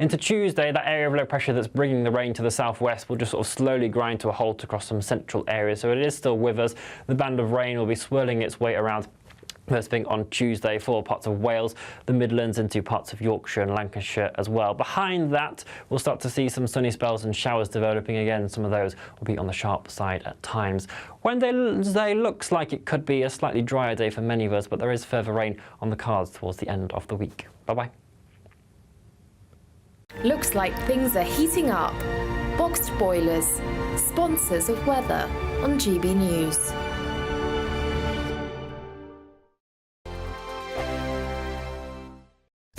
Into Tuesday, that area of low pressure that's bringing the rain to the southwest will just sort of slowly grind to a halt across some central areas. So it is still with us. The band of rain will be swirling its way around first thing on Tuesday for parts of Wales, the Midlands, into parts of Yorkshire and Lancashire as well. Behind that, we'll start to see some sunny spells and showers developing again. Some of those will be on the sharp side at times. Wednesday looks like it could be a slightly drier day for many of us, but there is further rain on the cards towards the end of the week. Bye-bye. Looks like things are heating up. Boxed boilers, sponsors of weather on GB News.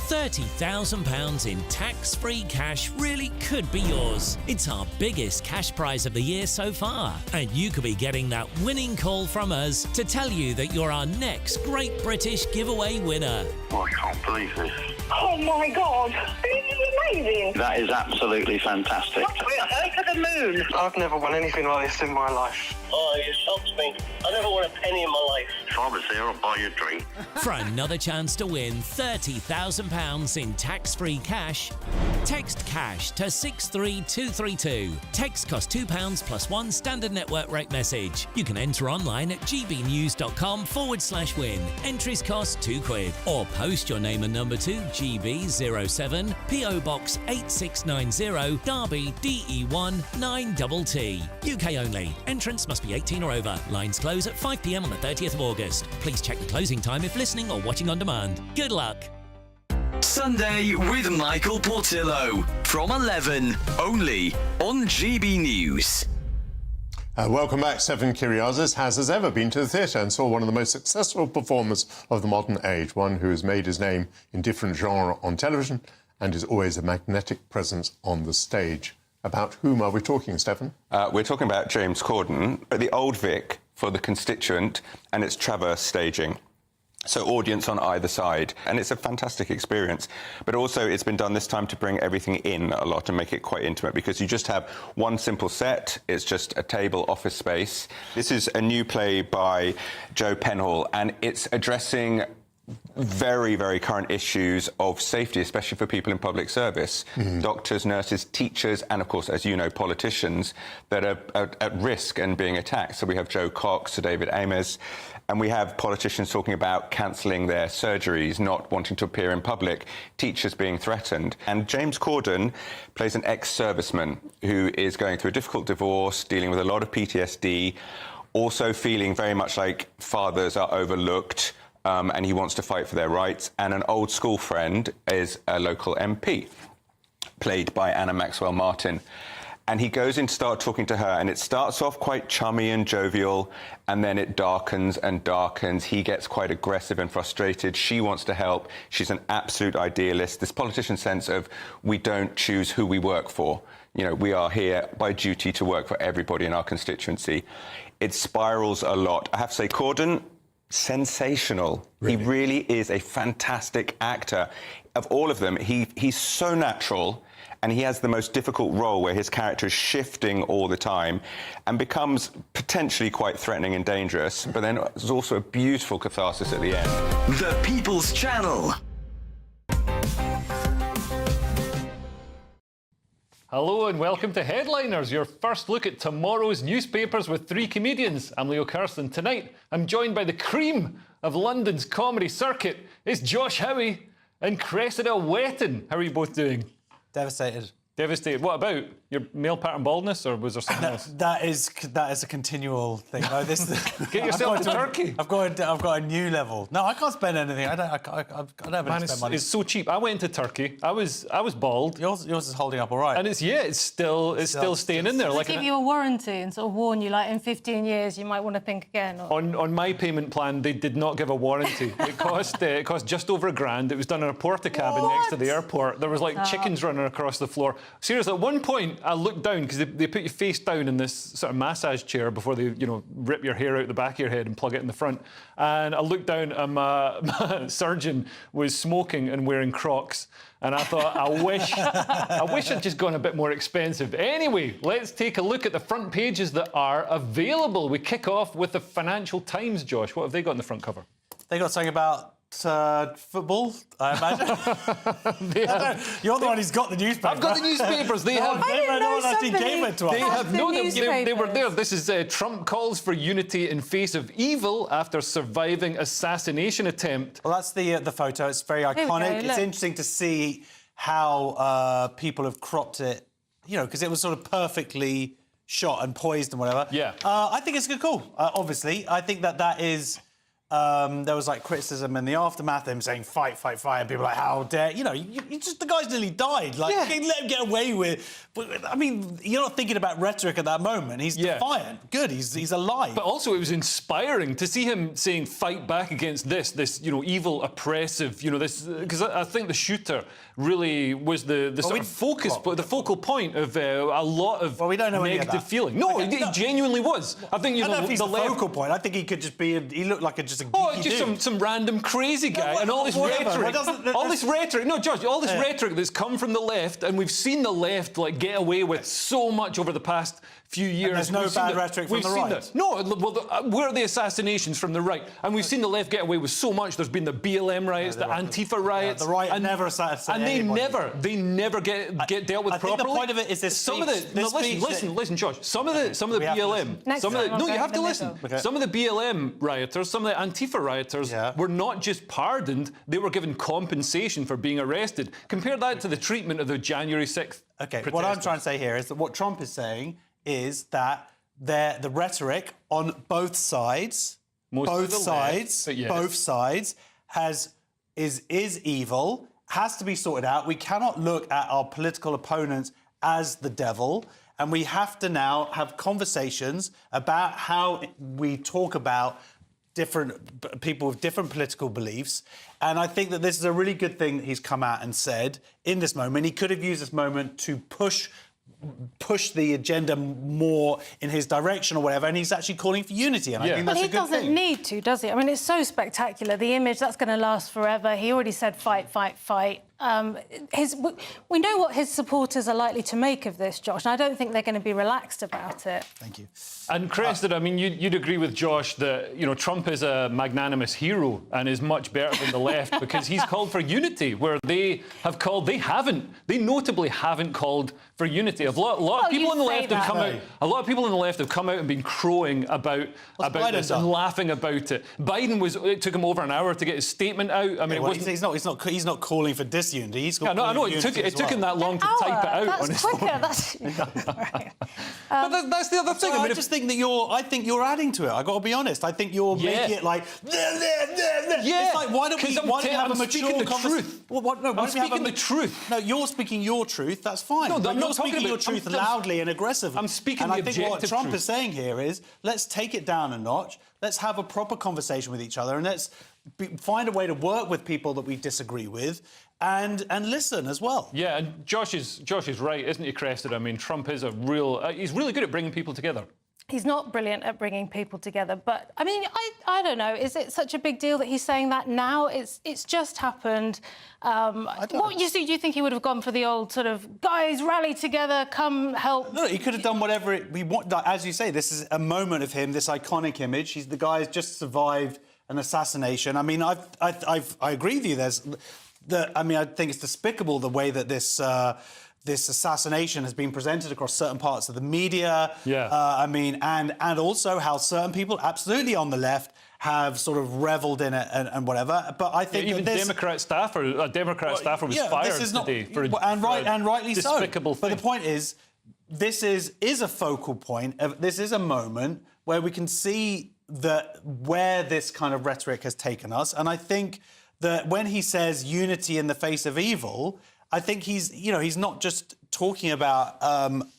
£30,000 in tax-free cash really could be yours. It's our biggest cash prize of the year so far, and you could be getting that winning call from us to tell you that you're our next Great British Giveaway winner. Oh, I can't believe this. Oh my God, this is amazing. That is absolutely fantastic. We're over the moon. I've never won anything like this in my life. Oh, you shocked me. I never won a penny in my life. If I was there, I'd buy you a drink. For another chance to win £30,000 in tax-free cash, text CASH to 63232. Text costs £2 plus one standard network rate message. You can enter online at gbnews.com/win. Entries cost £2. Or post your name and number to GB07 PO Box 8690 Derby DE1 9TT. UK only. Entrance must be 18 or over. Lines close at 5 p.m. on the 30th of August. Please check the closing time if listening or watching on demand. Good luck. Sunday with Michael Portillo from 11, only on GB News. Welcome back. Stefan Kyriazis has, as ever, been to the theatre and saw one of the most successful performers of the modern age, one who has made his name in different genres on television and is always a magnetic presence on the stage. About whom are we talking, Stefan? We're talking about James Corden at the Old Vic for The Constituent, and it's traverse staging. So audience on either side, and it's a fantastic experience. But also it's been done this time to bring everything in a lot and make it quite intimate, because you just have one simple set. It's just a table, office space. This is a new play by Joe Penhall, and it's addressing very, very current issues of safety, especially for people in public service. Doctors, nurses, teachers, and of course, as you know, politicians that are at risk and being attacked. So we have Joe Cox, Sir David Amess, and we have politicians talking about cancelling their surgeries, not wanting to appear in public, teachers being threatened. And James Corden plays an ex-serviceman who is going through a difficult divorce, dealing with a lot of PTSD, also feeling very much like fathers are overlooked, and he wants to fight for their rights. And an old school friend is a local MP, played by Anna Maxwell Martin. And he goes in to start talking to her, and it starts off quite chummy and jovial, and then it darkens and darkens. He gets quite aggressive and frustrated. She wants to help. She's an absolute idealist. This politician's sense of, we don't choose who we work for. You know, we are here by duty to work for everybody in our constituency. It spirals a lot. I have to say, Corden, sensational. Really? He really is a fantastic actor. Of all of them, he's so natural, and he has the most difficult role where his character is shifting all the time and becomes potentially quite threatening and dangerous, but then there's also a beautiful catharsis at the end. The People's Channel. Hello and welcome to Headliners, your first look at tomorrow's newspapers with three comedians. I'm Leo Kirsten. Tonight, I'm joined by the cream of London's comedy circuit. It's Josh Howie and Cressida Wetton. How are you both doing? Devastated. Devastated. What about your male pattern baldness, or was there something else? That is a continual thing. No, Get yourself to Turkey. I've got a new level. No, I can't spend anything. I don't Man, spend money. It's so cheap. I went into Turkey. I was bald. Yours is holding up all right. And it's still staying in there. Like give you a warranty and sort of warn you, like in 15 years you might want to think again. Or... On my payment plan, they did not give a warranty. It cost just over £1,000. It was done in a porta cabin next to the airport. There was like chickens running across the floor. Seriously, at one point I looked down, because they put you face down in this sort of massage chair before they, rip your hair out the back of your head and plug it in the front. And I looked down and my surgeon was smoking and wearing Crocs. And I thought, I wish I'd just gone a bit more expensive. Anyway, let's take a look at the front pages that are available. We kick off with the Financial Times, Josh. What have they got on the front cover? They got something about football, I imagine. You're the one who's got the newspaper. I've got the newspapers. They have. No one actually gave it to us. They have no. They were there. This is Trump calls for unity in face of evil after surviving assassination attempt. Well, that's the photo. It's very iconic. It's interesting to see how people have cropped it. You know, because it was sort of perfectly shot and poised and whatever. Yeah. I think it's a good call. Obviously, I think that is. There was like criticism in the aftermath, him saying fight, fight, fight, and people were like, how dare you just the guy's nearly died. Like let him get away with. But I mean, you're not thinking about rhetoric at that moment. He's defiant. Good. He's alive. But also, it was inspiring to see him saying fight back against this evil, oppressive, this because I think the shooter really was the sort of focus, but the focal point of a lot of we don't know negative feeling. No, he genuinely was. I think I don't know if he's the focal point. I think he could just be. He looked like just a geeky dude. Some random crazy guy, and all this rhetoric. All this rhetoric. No, Josh, all this rhetoric that's come from the left, and we've seen the left get away with so much over the past few years. And there's no bad rhetoric from the right. No, well, where are the assassinations from the right? And we've seen the left get away with so much. There's been the BLM riots, the Antifa riots. The right never assassinated anybody. They never get dealt with properly. I think the point of it is this. Listen, Josh. Some of the BLM. You have to listen. Okay. Some of the BLM rioters, some of the Antifa rioters were not just pardoned; they were given compensation for being arrested. Compare that to the treatment of the January 6th. Okay. What I'm trying to say here is that what Trump is saying is that the rhetoric on both sides, is evil, has to be sorted out. We cannot look at our political opponents as the devil, and we have to now have conversations about how we talk about different people with different political beliefs. And I think that this is a really good thing that he's come out and said in this moment. He could have used this moment to push the agenda more in his direction or whatever, and he's actually calling for unity, and I think that's a good thing. He doesn't need to, does he? I mean, it's so spectacular. The image, that's going to last forever. He already said fight, fight, fight. We know what his supporters are likely to make of this, Josh, and I don't think they're going to be relaxed about it. Thank you. And Crested, I mean, you'd agree with Josh that, Trump is a magnanimous hero and is much better than the left because he's called for unity, where they notably haven't called for unity. A lot of people on the left have come out. A lot of people on the left have come out and been crowing about this and laughing about it. It took him over an hour to get his statement out. I mean, he's not calling for disunity. He's I know. It took him that long to type it out on his phone. But that's the other thing. I just think that I think you're adding to it. I got to be honest. I think you're making it like. It's like why don't we have a mature conversation? I'm speaking the truth. No, you're speaking your truth. That's fine. No, you're speaking your truth loudly and aggressively. I'm speaking the objective truth. And I think what Trump is saying here is, let's take it down a notch. Let's have a proper conversation with each other, and let's find a way to work with people that we disagree with, and listen as well. Yeah, and Josh is right, isn't he, Crested? I mean, Trump is he's really good at bringing people together. He's not brilliant at bringing people together, but I mean, I don't know. Is it such a big deal that he's saying that now? It's just happened. Do you think he would have gone for the old sort of guys rally together, come help? No, he could have done whatever we want. As you say, this is a moment of him, this iconic image. He's the guy who's just survived an assassination. I mean, I agree with you. I think it's despicable the way that this assassination has been presented across certain parts of the media. Yeah. And also how certain people, absolutely on the left, have sort of revelled in it and whatever. But I think even a Democrat staffer was fired today for rightly despicable so. But the point is, this is a focal point. This is a moment where we can see where this kind of rhetoric has taken us. And I think that when he says unity in the face of evil, I think he's not just talking about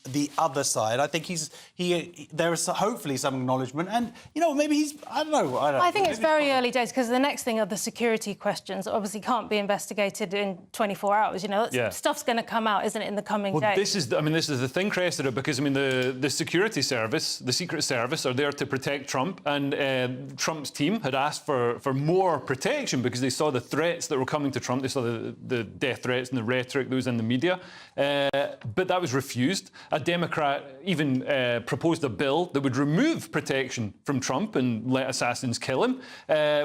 the other side. I think there is hopefully some acknowledgement, and maybe I don't know. I think it's very early days because the next thing are the security questions. Obviously, can't be investigated in 24 hours. Stuff's going to come out, isn't it, in the coming days? This is the thing, Cressida, because the security service, the Secret Service, are there to protect Trump, and Trump's team had asked for more protection because they saw the threats that were coming to Trump. They saw the death threats and the rhetoric that was in the media. but that was refused. A Democrat even proposed a bill that would remove protection from Trump and let assassins kill him,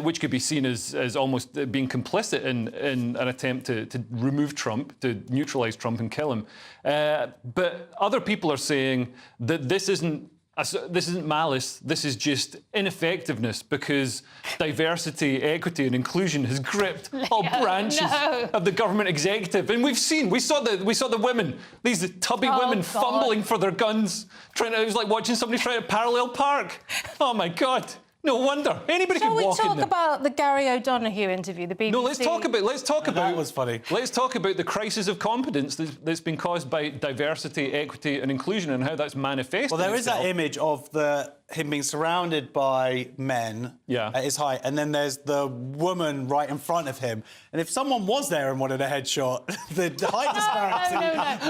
which could be seen as almost being complicit in an attempt to remove Trump, to neutralise Trump and kill him. But other people are saying that this isn't malice, this is just ineffectiveness, because diversity, equity and inclusion has gripped all branches of the government executive. And we saw the women, these tubby women fumbling for their guns, it was like watching somebody try to parallel park. Oh my God. No wonder. Anybody could walk in there. Shall we talk about the Gary O'Donoghue interview, the BBC? No, let's talk about... That was funny. Let's talk about the crisis of competence that's been caused by diversity, equity and inclusion and how that's manifested. Well, there is that image of him being surrounded by men at his height, and then there's the woman right in front of him. And if someone was there and wanted a headshot, the height disparity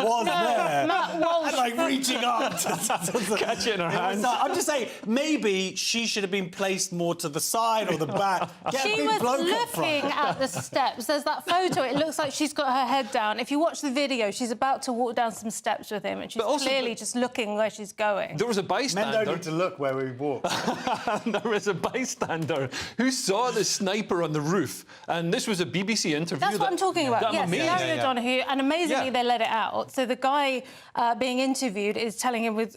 was there. Matt Walsh. And, like, reaching up to catch it in her hands. I'm just saying, maybe she should have been placed more to the side or the back. She was looking at the steps. There's that photo. It looks like she's got her head down. If you watch the video, she's about to walk down some steps with him, and she's clearly just looking where she's going. There was a bystander. Men don't need to look where we walk. There was a bystander who saw the sniper on the roof, and this was a BBC interview. That's what I'm talking about. Yes, Gary O'Donoghue, and amazingly they let it out. So the guy being interviewed is telling him with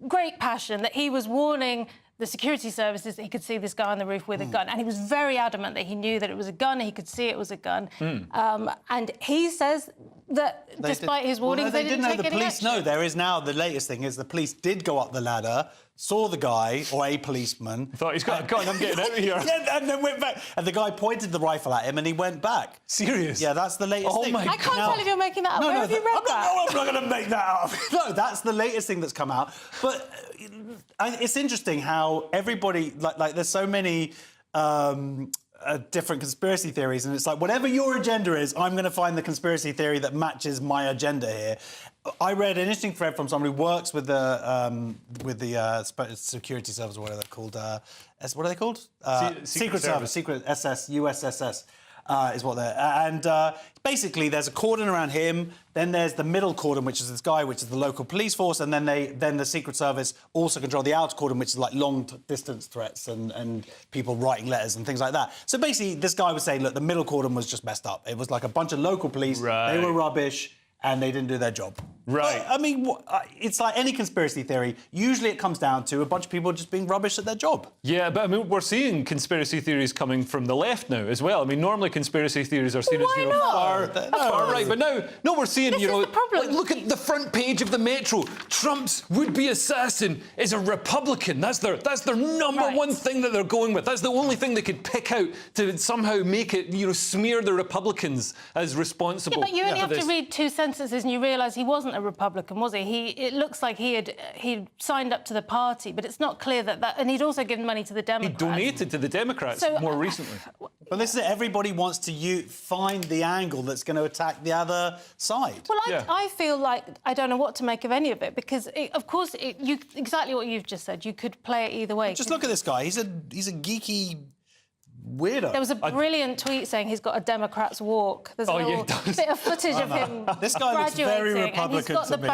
great passion that he was warning the security services that he could see this guy on the roof with a gun, and he was very adamant that he knew that it was a gun, he could see it was a gun. And he says that despite his warnings, they didn't take any action. The police know. There is now, the latest thing is the police did go up the ladder, saw the guy, or a policeman. Thought, he's got a gun, I'm getting out of here. And then went back. And the guy pointed the rifle at him and he went back. Serious? Yeah, that's the latest thing. I can't tell if you're making that up. Where have you read that? I'm not going to make that up. No, that's the latest thing that's come out. But it's interesting how everybody, like there's so many different conspiracy theories, and it's like, whatever your agenda is, I'm going to find the conspiracy theory that matches my agenda here. I read an interesting thread from somebody who works with the security service, or whatever they're called. What are they called? Secret Service, Secret SS, USSS. Is what they're... And basically, there's a cordon around him, then there's the middle cordon, which is this guy, which is the local police force, and then the Secret Service also control the outer cordon, which is like long-distance threats and people writing letters and things like that. So basically, this guy was saying, look, the middle cordon was just messed up. It was like a bunch of local police, they were rubbish, and they didn't do their job. Right. I mean, it's like any conspiracy theory. Usually it comes down to a bunch of people just being rubbish at their job. Yeah, but I mean, we're seeing conspiracy theories coming from the left now as well. I mean, normally conspiracy theories are seen as far right, but now we're seeing, like, look at the front page of the Metro. Trump's would-be assassin is a Republican. That's their number one thing that they're going with. That's the only thing they could pick out to somehow make it, smear the Republicans as responsible. Yeah, but you only have to read two sentences and you realise he wasn't a Republican, was he? It looks like he'd signed up to the party, but it's not clear that... And he'd also given money to the Democrats. He donated to the Democrats more recently. But this is it. Everybody wants to find the angle that's going to attack the other side. Well, I feel like I don't know what to make of any of it, because, of course, exactly what you've just said, you could play it either way. Just look at this guy. He's a geeky... weirdo. There was a brilliant tweet saying he's got a Democrat's walk. There's a little bit of footage of him. This guy looks very Republican to me.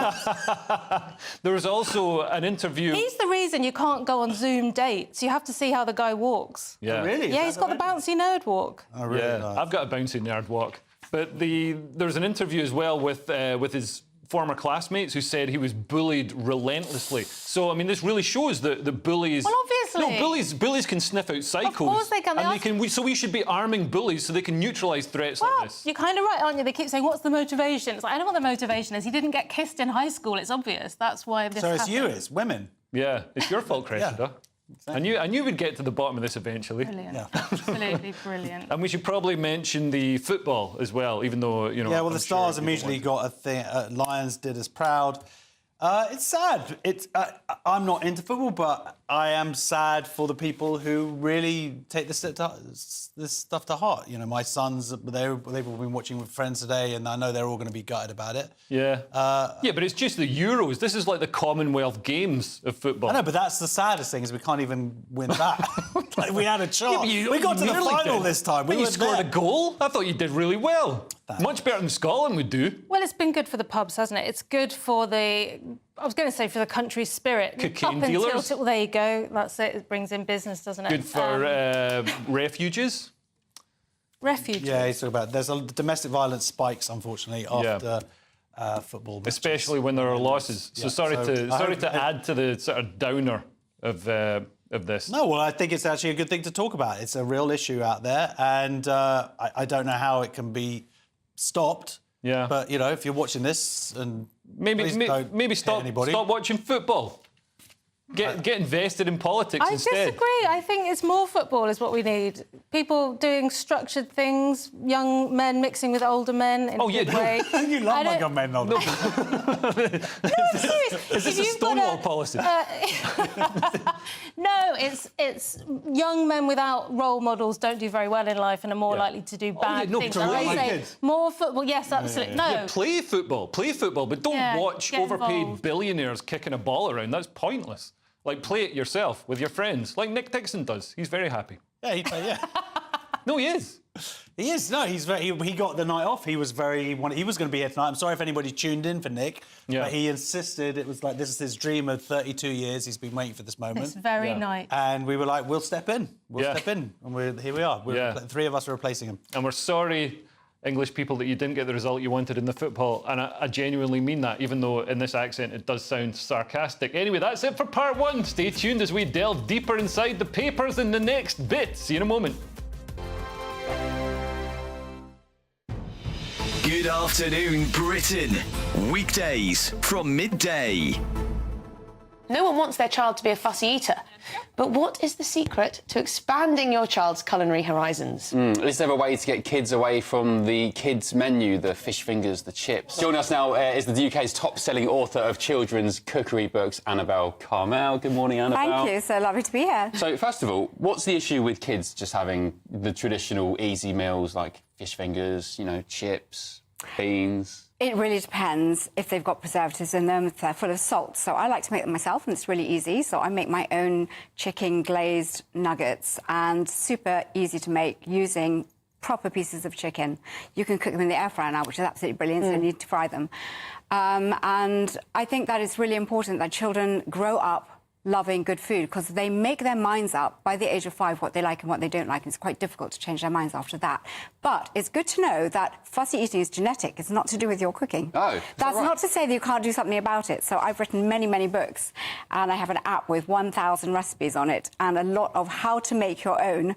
There was also an interview. He's the reason you can't go on Zoom dates. You have to see how the guy walks. Yeah. Oh, really? Yeah, he's got the bouncy nerd walk. Oh, really? Yeah, nice. I've got a bouncy nerd walk. But there's an interview as well with his former classmates who said he was bullied relentlessly. So, I mean, this really shows that bullies... Well, obviously. No, bullies can sniff out psychos. Of course they can. So we should be arming bullies so they can neutralise threats like this. You're kind of right, aren't you? They keep saying, what's the motivation? It's like, I know what the motivation is. He didn't get kissed in high school. It's obvious. That's why this happened. So it's women. Yeah, it's your fault, Cressida. Exactly. I knew we'd get to the bottom of this eventually. Brilliant. Yeah. Absolutely brilliant. And we should probably mention the football as well, even though, Yeah, well, the Stars immediately got a thing. Lions did us proud. It's sad. I'm not into football, but I am sad for the people who really take this stuff to heart. My sons, they've all been watching with friends today, and I know they're all going to be gutted about it. Yeah. Yeah, but it's just the Euros. This is like the Commonwealth Games of football. I know, but that's the saddest thing, is we can't even win that. Like, we had a chance. Yeah, we got to the final this time. You scored a goal? I thought you did really well. Much better than Scotland would do. Well, it's been good for the pubs, hasn't it? It's good for the, I was going to say for the country's spirit. Cocaine Up dealers. until, well, there you go. That's it. It brings in business, doesn't it? Good for refuges. Refuges. Yeah, he's talking about. There's a domestic violence spikes, unfortunately, after football matches. Especially when there are losses. So Yeah, sorry so to add to the sort of downer of this. No, well, I think it's actually a good thing to talk about. It's a real issue out there, and I don't know how it can be stopped. Yeah. But, you know, if you're watching this and maybe stop watching football. Get invested in politics instead. I disagree. I think it's more football is what we need. People doing structured things, young men mixing with older men in a good way. You love my young men, older men. No, I'm serious. Is this a Stonewall policy? No, it's young men without role models don't do very well in life and are more likely to do bad things. More football, yes, absolutely. No. Play football, but don't watch get overpaid involved. billionaires kicking a ball around. That's pointless. Like, play it yourself with your friends, like Nick Dixon does. He's very happy. Yeah. No, he is. He is. No, he's very. He got the night off. He was very. He was going to be here tonight. I'm sorry if anybody tuned in for Nick, but he insisted. It was like this is his dream of 32 years. He's been waiting for this moment. This very night. And we were like, we'll step in. We'll step in, and here we are. Three of us are replacing him. And we're sorry, English people, that you didn't get the result you wanted in the football, and I genuinely mean that, even though in this accent it does sound sarcastic. Anyway, that's it for part one. Stay tuned as we delve deeper inside the papers in the next bit. See you in a moment. Good afternoon, Britain. Weekdays from midday. No one wants their child to be a fussy eater. But what is the secret to expanding your child's culinary horizons? Is there a way to get kids away from the kids' menu, the fish fingers, the chips? Joining us now is the UK's top-selling author of children's cookery books, Annabelle Carmel. Good morning, Annabelle. Thank you. So lovely to be here. So, first of all, what's the issue with kids just having the traditional easy meals like fish fingers, chips, beans? It really depends if they've got preservatives in them, if they're full of salt. So I like to make them myself, and it's really easy. So I make my own chicken glazed nuggets, and super easy to make using proper pieces of chicken. You can cook them in the air fryer now, which is absolutely brilliant, so you need to fry them. And I think that it's really important that children grow up loving good food, because they make their minds up by the age of 5 what they like and what they don't like, and it's quite difficult to change their minds after that. But it's good to know that fussy eating is genetic. It's not to do with your cooking. Oh, that's not to say that you can't do something about it. So I've written many, many books, and I have an app with 1,000 recipes on it, and a lot of how to make your own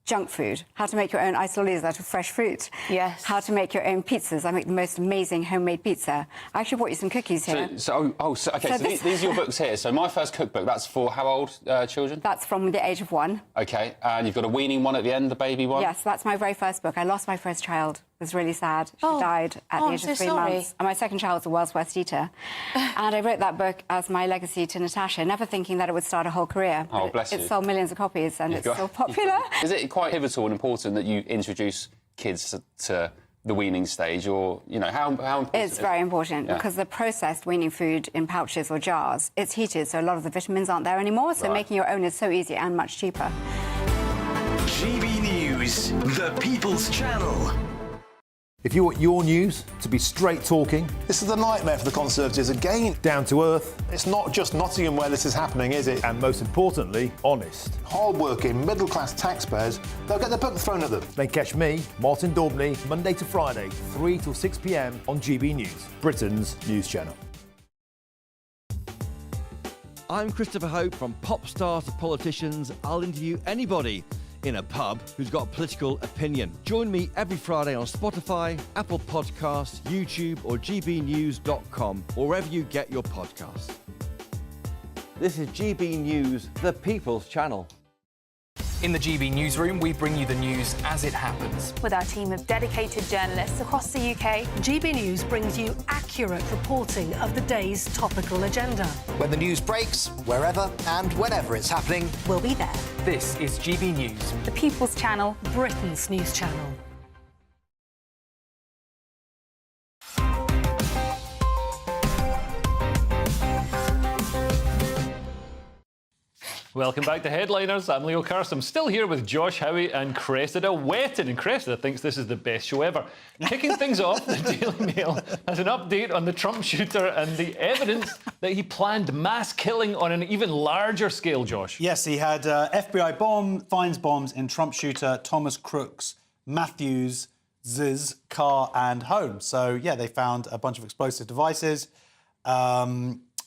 junk food, how to make your own isoles out of fresh fruit. Yes. How to make your own pizzas. I make the most amazing homemade pizza. I actually brought you some cookies here. So these are your books here. So my first cookbook, that's for how old children? That's from the age of 1. OK, and you've got a weaning one at the end, the baby one? Yes, that's my very first book. I lost my first child. It was really sad. She died at the age of 3 months. And my second child was the world's worst eater. And I wrote that book as my legacy to Natasha, never thinking that it would start a whole career. Oh, bless you. It sold millions of copies, and it's so popular. Is it quite pivotal and important that you introduce kids to the weaning stage, or, how important? It's very important, because the processed weaning food in pouches or jars, it's heated, so a lot of the vitamins aren't there anymore, so making your own is so easy and much cheaper. GB News, the People's Channel. If you want your news to be straight talking... This is a nightmare for the Conservatives again. Down to earth. It's not just Nottingham where this is happening, is it? And most importantly, honest. Hard-working, middle-class taxpayers, they'll get their book thrown at them. Then catch me, Martin Daubney, Monday to Friday, 3 till 6 p.m. on GB News, Britain's news channel. I'm Christopher Hope. From pop stars to politicians, I'll interview anybody in a pub who's got a political opinion. Join me every Friday on Spotify, Apple Podcasts, YouTube or gbnews.com, or wherever you get your podcasts. This is GB News, the People's Channel. In the GB Newsroom, we bring you the news as it happens. With our team of dedicated journalists across the UK, GB News brings you accurate reporting of the day's topical agenda. When the news breaks, wherever and whenever it's happening, we'll be there. This is GB News, the People's Channel, Britain's news channel. Welcome back to Headliners. I'm Leo Kirst. I'm still here with Josh Howie and Cressida Wetton. And Cressida thinks this is the best show ever. Kicking things off, the Daily Mail has an update on the Trump shooter and the evidence that he planned mass killing on an even larger scale, Josh. Yes, he had FBI finds bombs in Trump shooter Thomas Crooks Matthews' car and home. So, yeah, they found a bunch of explosive devices.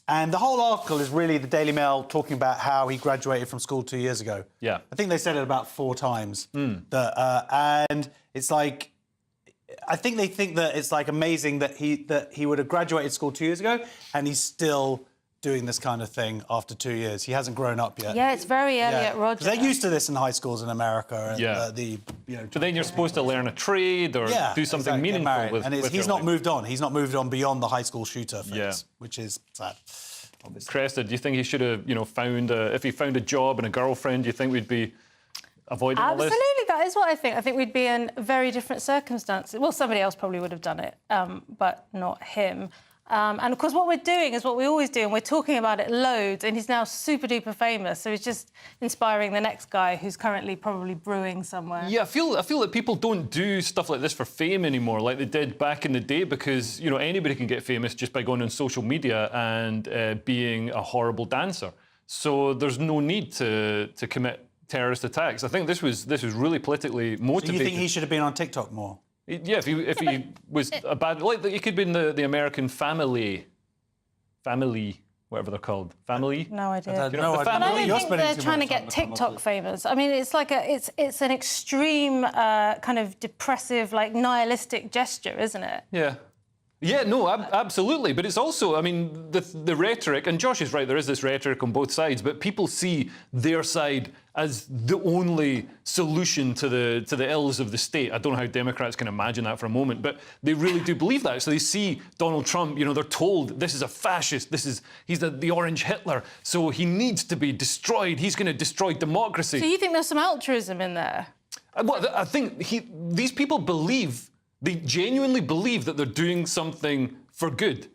And the whole article is really the Daily Mail talking about how he graduated from school 2 years ago. Yeah. I think they said it about 4 times. And it's like, I think they think that it's like amazing that he would have graduated school 2 years ago and he's still doing this kind of thing after 2 years. He hasn't grown up yet. Yeah, it's very Elliot Rodger. They're used to this in high schools in America. And, But then you're supposed to learn a trade or do something meaningful with he's not moved on. He's not moved on beyond the high school shooter phase, Yeah. which is sad. Obviously. Cressida, do you think he should have, if he found a job and a girlfriend, do you think we'd be avoiding all this? Absolutely, that is what I think. I think we'd be in very different circumstances. Well, somebody else probably would have done it, but not him. And of course, what we're doing is what we always do, and we're talking about it loads, and he's now super duper famous, so he's just inspiring the next guy who's currently probably brewing somewhere. Yeah, I feel that people don't do stuff like this for fame anymore, like they did back in the day, because anybody can get famous just by going on social media and being a horrible dancer. So there's no need to commit terrorist attacks. I think this was really politically motivated. So you think he should have been on TikTok more? Yeah, if he was a bad... he could be in the American family, whatever they're called. Family? No idea. I don't know. But I don't think they're trying to get TikTok famous. I mean, it's like it's an extreme kind of depressive, like nihilistic gesture, isn't it? Yeah. Yeah, no, absolutely. But it's also, I mean, the rhetoric, and Josh is right, there is this rhetoric on both sides, but people see their side as the only solution to the ills of the state. I don't know how Democrats can imagine that for a moment, but they really do believe that. So they see Donald Trump, they're told this is a fascist, he's the orange Hitler, so he needs to be destroyed, he's going to destroy democracy. So you think there's some altruism in there? Well, I think these people they genuinely believe that they're doing something for good.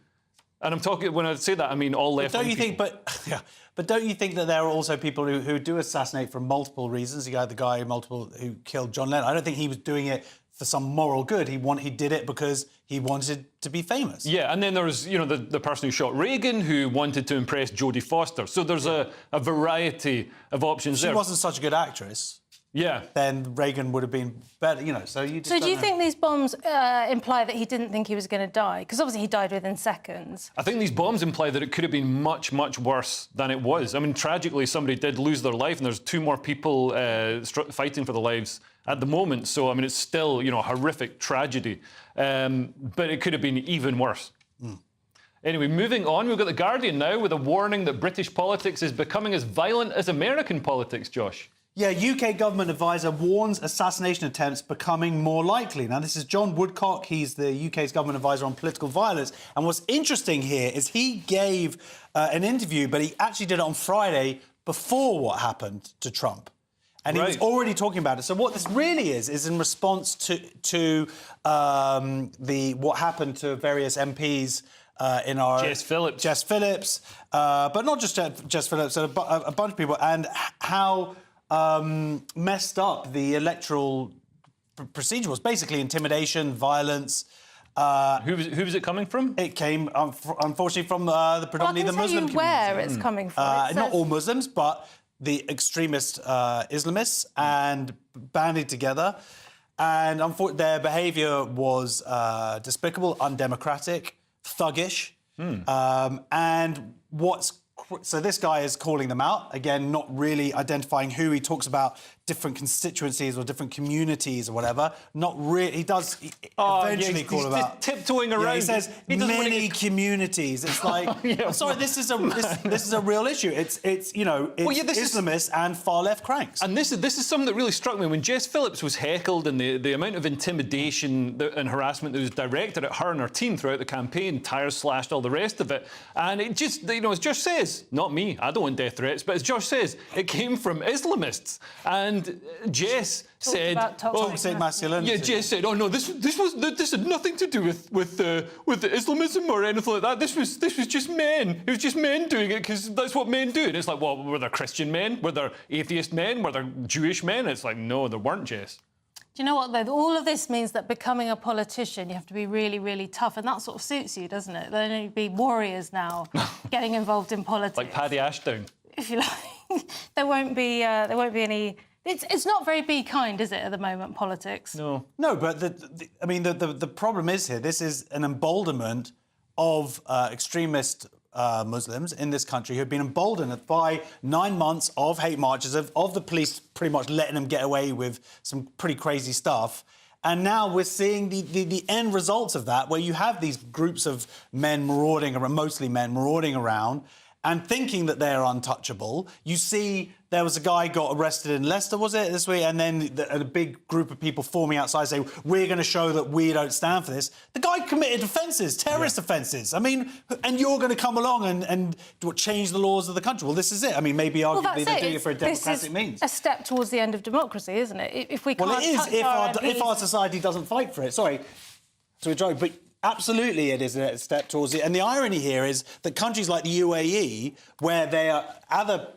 And I'm talking, when I say that, I mean all left. But don't you think that there are also people who do assassinate for multiple reasons? You got the guy who killed John Lennon. I don't think he was doing it for some moral good. He did it because he wanted to be famous. Yeah, and then there's, the person who shot Reagan who wanted to impress Jodie Foster. So there's a variety of options there. She wasn't such a good actress. Yeah. Then Reagan would have been better, so you just So do you think these bombs imply that he didn't think he was going to die? Because obviously he died within seconds. I think these bombs imply that it could have been much, much worse than it was. I mean, tragically, somebody did lose their life, and there's 2 more people fighting for their lives at the moment. So, I mean, it's still, a horrific tragedy. But it could have been even worse. Anyway, moving on, we've got The Guardian now with a warning that British politics is becoming as violent as American politics, Josh. Yeah, UK government advisor warns assassination attempts becoming more likely. Now, this is John Woodcock. He's the UK's government advisor on political violence. And what's interesting here is he gave an interview, but he actually did it on Friday before what happened to Trump. And he was already talking about it. So what this really is in response to what happened to various MPs in our... Jess Phillips, but not just Jess Phillips, a bunch of people, and how... messed up the electoral procedure was. Basically intimidation, violence. Who was it coming from? It came, unfortunately, from predominantly the Muslim community. Where it's coming from. Not all Muslims, but the extremist Islamists, and banded together. And their behaviour was despicable, undemocratic, thuggish. So this guy is calling them out, again, not really identifying who. He talks about different constituencies or different communities or whatever. Not really. He does eventually call them out. He's tiptoeing around. Yeah, he says many communities. It's like, I'm sorry, this is a real issue. It's Islamists and far left cranks. And this is something that really struck me when Jess Phillips was heckled, and the amount of intimidation and harassment that was directed at her and her team throughout the campaign, tires slashed, all the rest of it. And it just, as Josh says, not me, I don't want death threats, but as Josh says, it came from Islamists. And And Jess said, toxic masculinity. Yeah, Jess said, "Oh no, this had nothing to do with the Islamism or anything like that. This was just men. It was just men doing it because that's what men do." And it's like, well, were there Christian men? Were there atheist men? Were there Jewish men? And it's like, no, there weren't, Jess. Do you know what, though? All of this means that becoming a politician, you have to be really, really tough, and that sort of suits you, doesn't it? There need to be warriors now getting involved in politics. Like Paddy Ashdown. If you like. There won't be any... It's not very be kind, is it, at the moment, politics? No. No, but the problem is here, this is an emboldenment of extremist Muslims in this country who have been emboldened by 9 months of hate marches, of the police pretty much letting them get away with some pretty crazy stuff. And now we're seeing the end results of that, where you have these groups of men marauding around, mostly men marauding around, and thinking that they're untouchable. You see, there was a guy got arrested in Leicester, was it, this week? And then a big group of people forming outside saying, we're going to show that we don't stand for this. The guy committed offences, terrorist offences. I mean, and you're going to come along and change the laws of the country. Well, this is it. I mean, maybe arguably they're doing it for a democratic means. A step towards the end of democracy, isn't it? If we can't... Well, it is if our society doesn't fight for it. Sorry to interrupt, but... Absolutely, it is a step towards it. And the irony here is that countries like the UAE, where other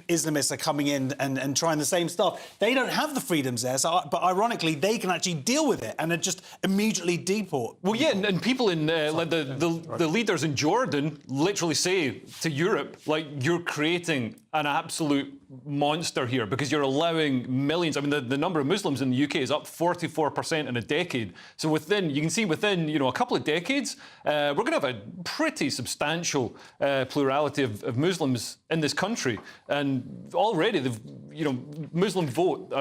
Islamists are coming in and trying the same stuff, they don't have the freedoms there. But ironically, they can actually deal with it and just immediately deport. Well, yeah, and people in like the leaders in Jordan literally say to Europe, like, you're creating an absolute monster here because you're allowing millions. I mean, the number of Muslims in the UK is up 44% in a decade. So you can see within a couple of decades, we're going to have a pretty substantial plurality of Muslims in this country. And already the Muslim vote,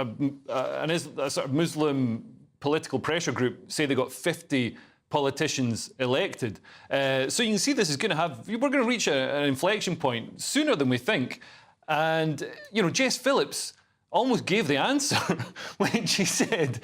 and a sort of Muslim political pressure group say they got 50 politicians elected. So you can see this is going to we're going to reach an inflection point sooner than we think. And, Jess Phillips almost gave the answer when she said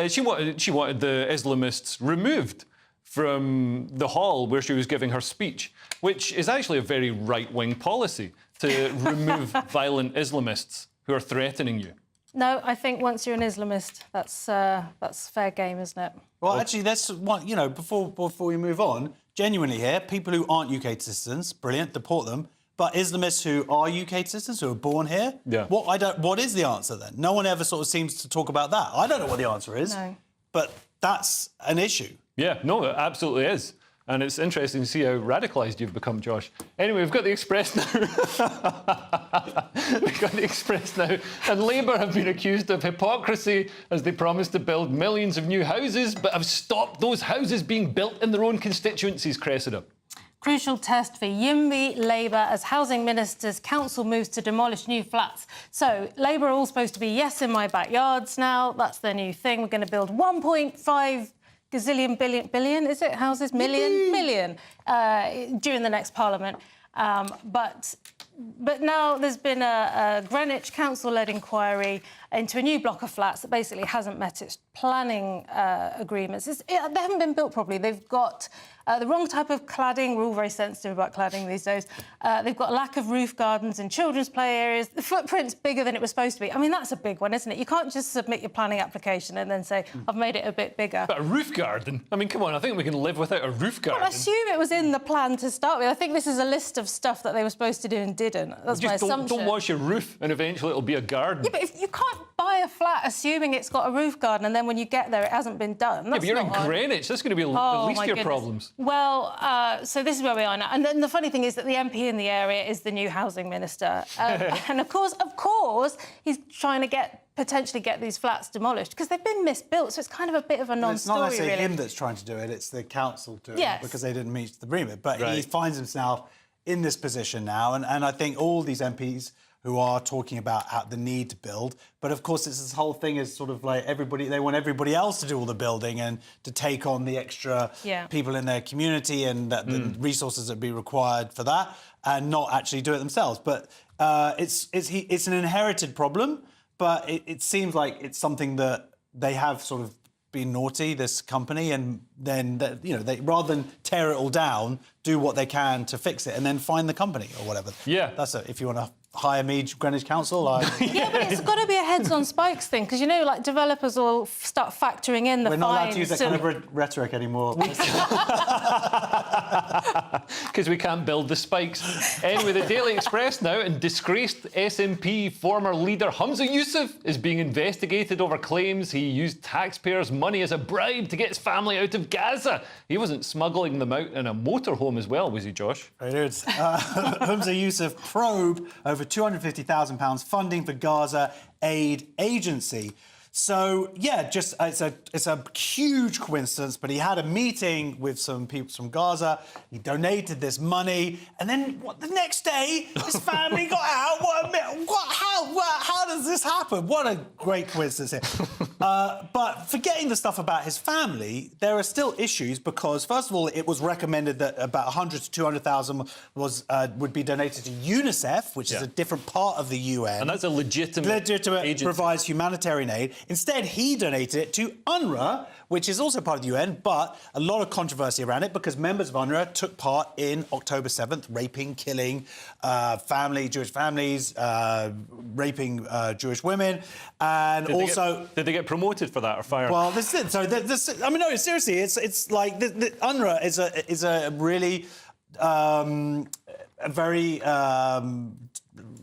she wanted the Islamists removed from the hall where she was giving her speech, which is actually a very right-wing policy, to remove violent Islamists who are threatening you. No, I think once you're an Islamist, that's fair game, isn't it? Well, actually, that's one. Before we move on, genuinely here, people who aren't UK citizens, brilliant, deport them. But Islamists who are UK citizens, who are born here, what is the answer then? No one ever sort of seems to talk about that. I don't know what the answer is, but that's an issue. Yeah, no, it absolutely is. And it's interesting to see how radicalised you've become, Josh. Anyway, we've got the Express now. We've got the Express now. And Labour have been accused of hypocrisy as they promised to build millions of new houses, but have stopped those houses being built in their own constituencies, Cressida. Crucial test for YIMBY Labour as Housing Minister's council moves to demolish new flats. So Labour are all supposed to be yes in my backyards now. That's their new thing. We're going to build 1.5 gazillion billion, is it? Houses? Million during the next Parliament. But now there's been a Greenwich Council-led inquiry into a new block of flats that basically hasn't met its planning agreements. They haven't been built properly. They've got the wrong type of cladding. We're all very sensitive about cladding these days. They've got a lack of roof gardens and children's play areas. The footprint's bigger than it was supposed to be. I mean, that's a big one, isn't it? You can't just submit your planning application and then say, I've made it a bit bigger. But a roof garden? I mean, come on, I think we can live without a roof garden. Well, I assume it was in the plan to start with. I think this is a list of stuff that they were supposed to do and didn't. That's my assumption. Don't wash your roof and eventually it'll be a garden. Yeah, but if you can't buy a flat assuming it's got a roof garden and then when you get there it hasn't been done. Yeah, but you're in Greenwich. That's going to be the least of your problems. Well, so this is where we are now. And then the funny thing is that the MP in the area is the new housing minister. And of course, he's trying to potentially get these flats demolished because they've been misbuilt. So it's kind of a bit of a non-story, It's not necessarily him that's trying to do it. It's the council doing it because they didn't meet the remit. But he finds himself in this position now. And I think all these MPs who are talking about the need to build. But, of course, it's this whole thing is sort of like they want everybody else to do all the building and to take on the extra people in their community and the resources that would be required for that and not actually do it themselves. But it's an inherited problem, but it seems like it's something that they have sort of been naughty, this company, and then they rather than tear it all down, do what they can to fix it, and then find the company or whatever. Yeah, that's it. If you want to hire me, Greenwich Council. Yeah, but it's got to be a heads on spikes thing, because, you know, like, developers will start factoring in the fines. We're not allowed to use that kind of rhetoric anymore. Because we can't build the spikes. Anyway, the Daily Express now, and disgraced SNP former leader Hamza Yusuf is being investigated over claims he used taxpayers' money as a bribe to get his family out of Gaza. He wasn't smuggling them out in a motorhome as well, was he, Josh? It is. Hamza Yusuf probe over £250,000 funding for Gaza Aid Agency. So, yeah, just it's a huge coincidence, but he had a meeting with some people from Gaza. He donated this money, and then the next day, his family got out. How does this happen? What a great coincidence here. But forgetting the stuff about his family, there are still issues because, first of all, it was recommended that about 100 to 200,000 would be donated to UNICEF, which is a different part of the UN. And that's a legitimate agency. Provides humanitarian aid. Instead, he donated it to UNRWA, which is also part of the UN, but a lot of controversy around it because members of UNRWA took part in October 7th, raping, killing Jewish families, raping Jewish women, and Did they get promoted for that or fired? Well, this is it. So, I mean, no, seriously, it's like the UNRWA is a really a very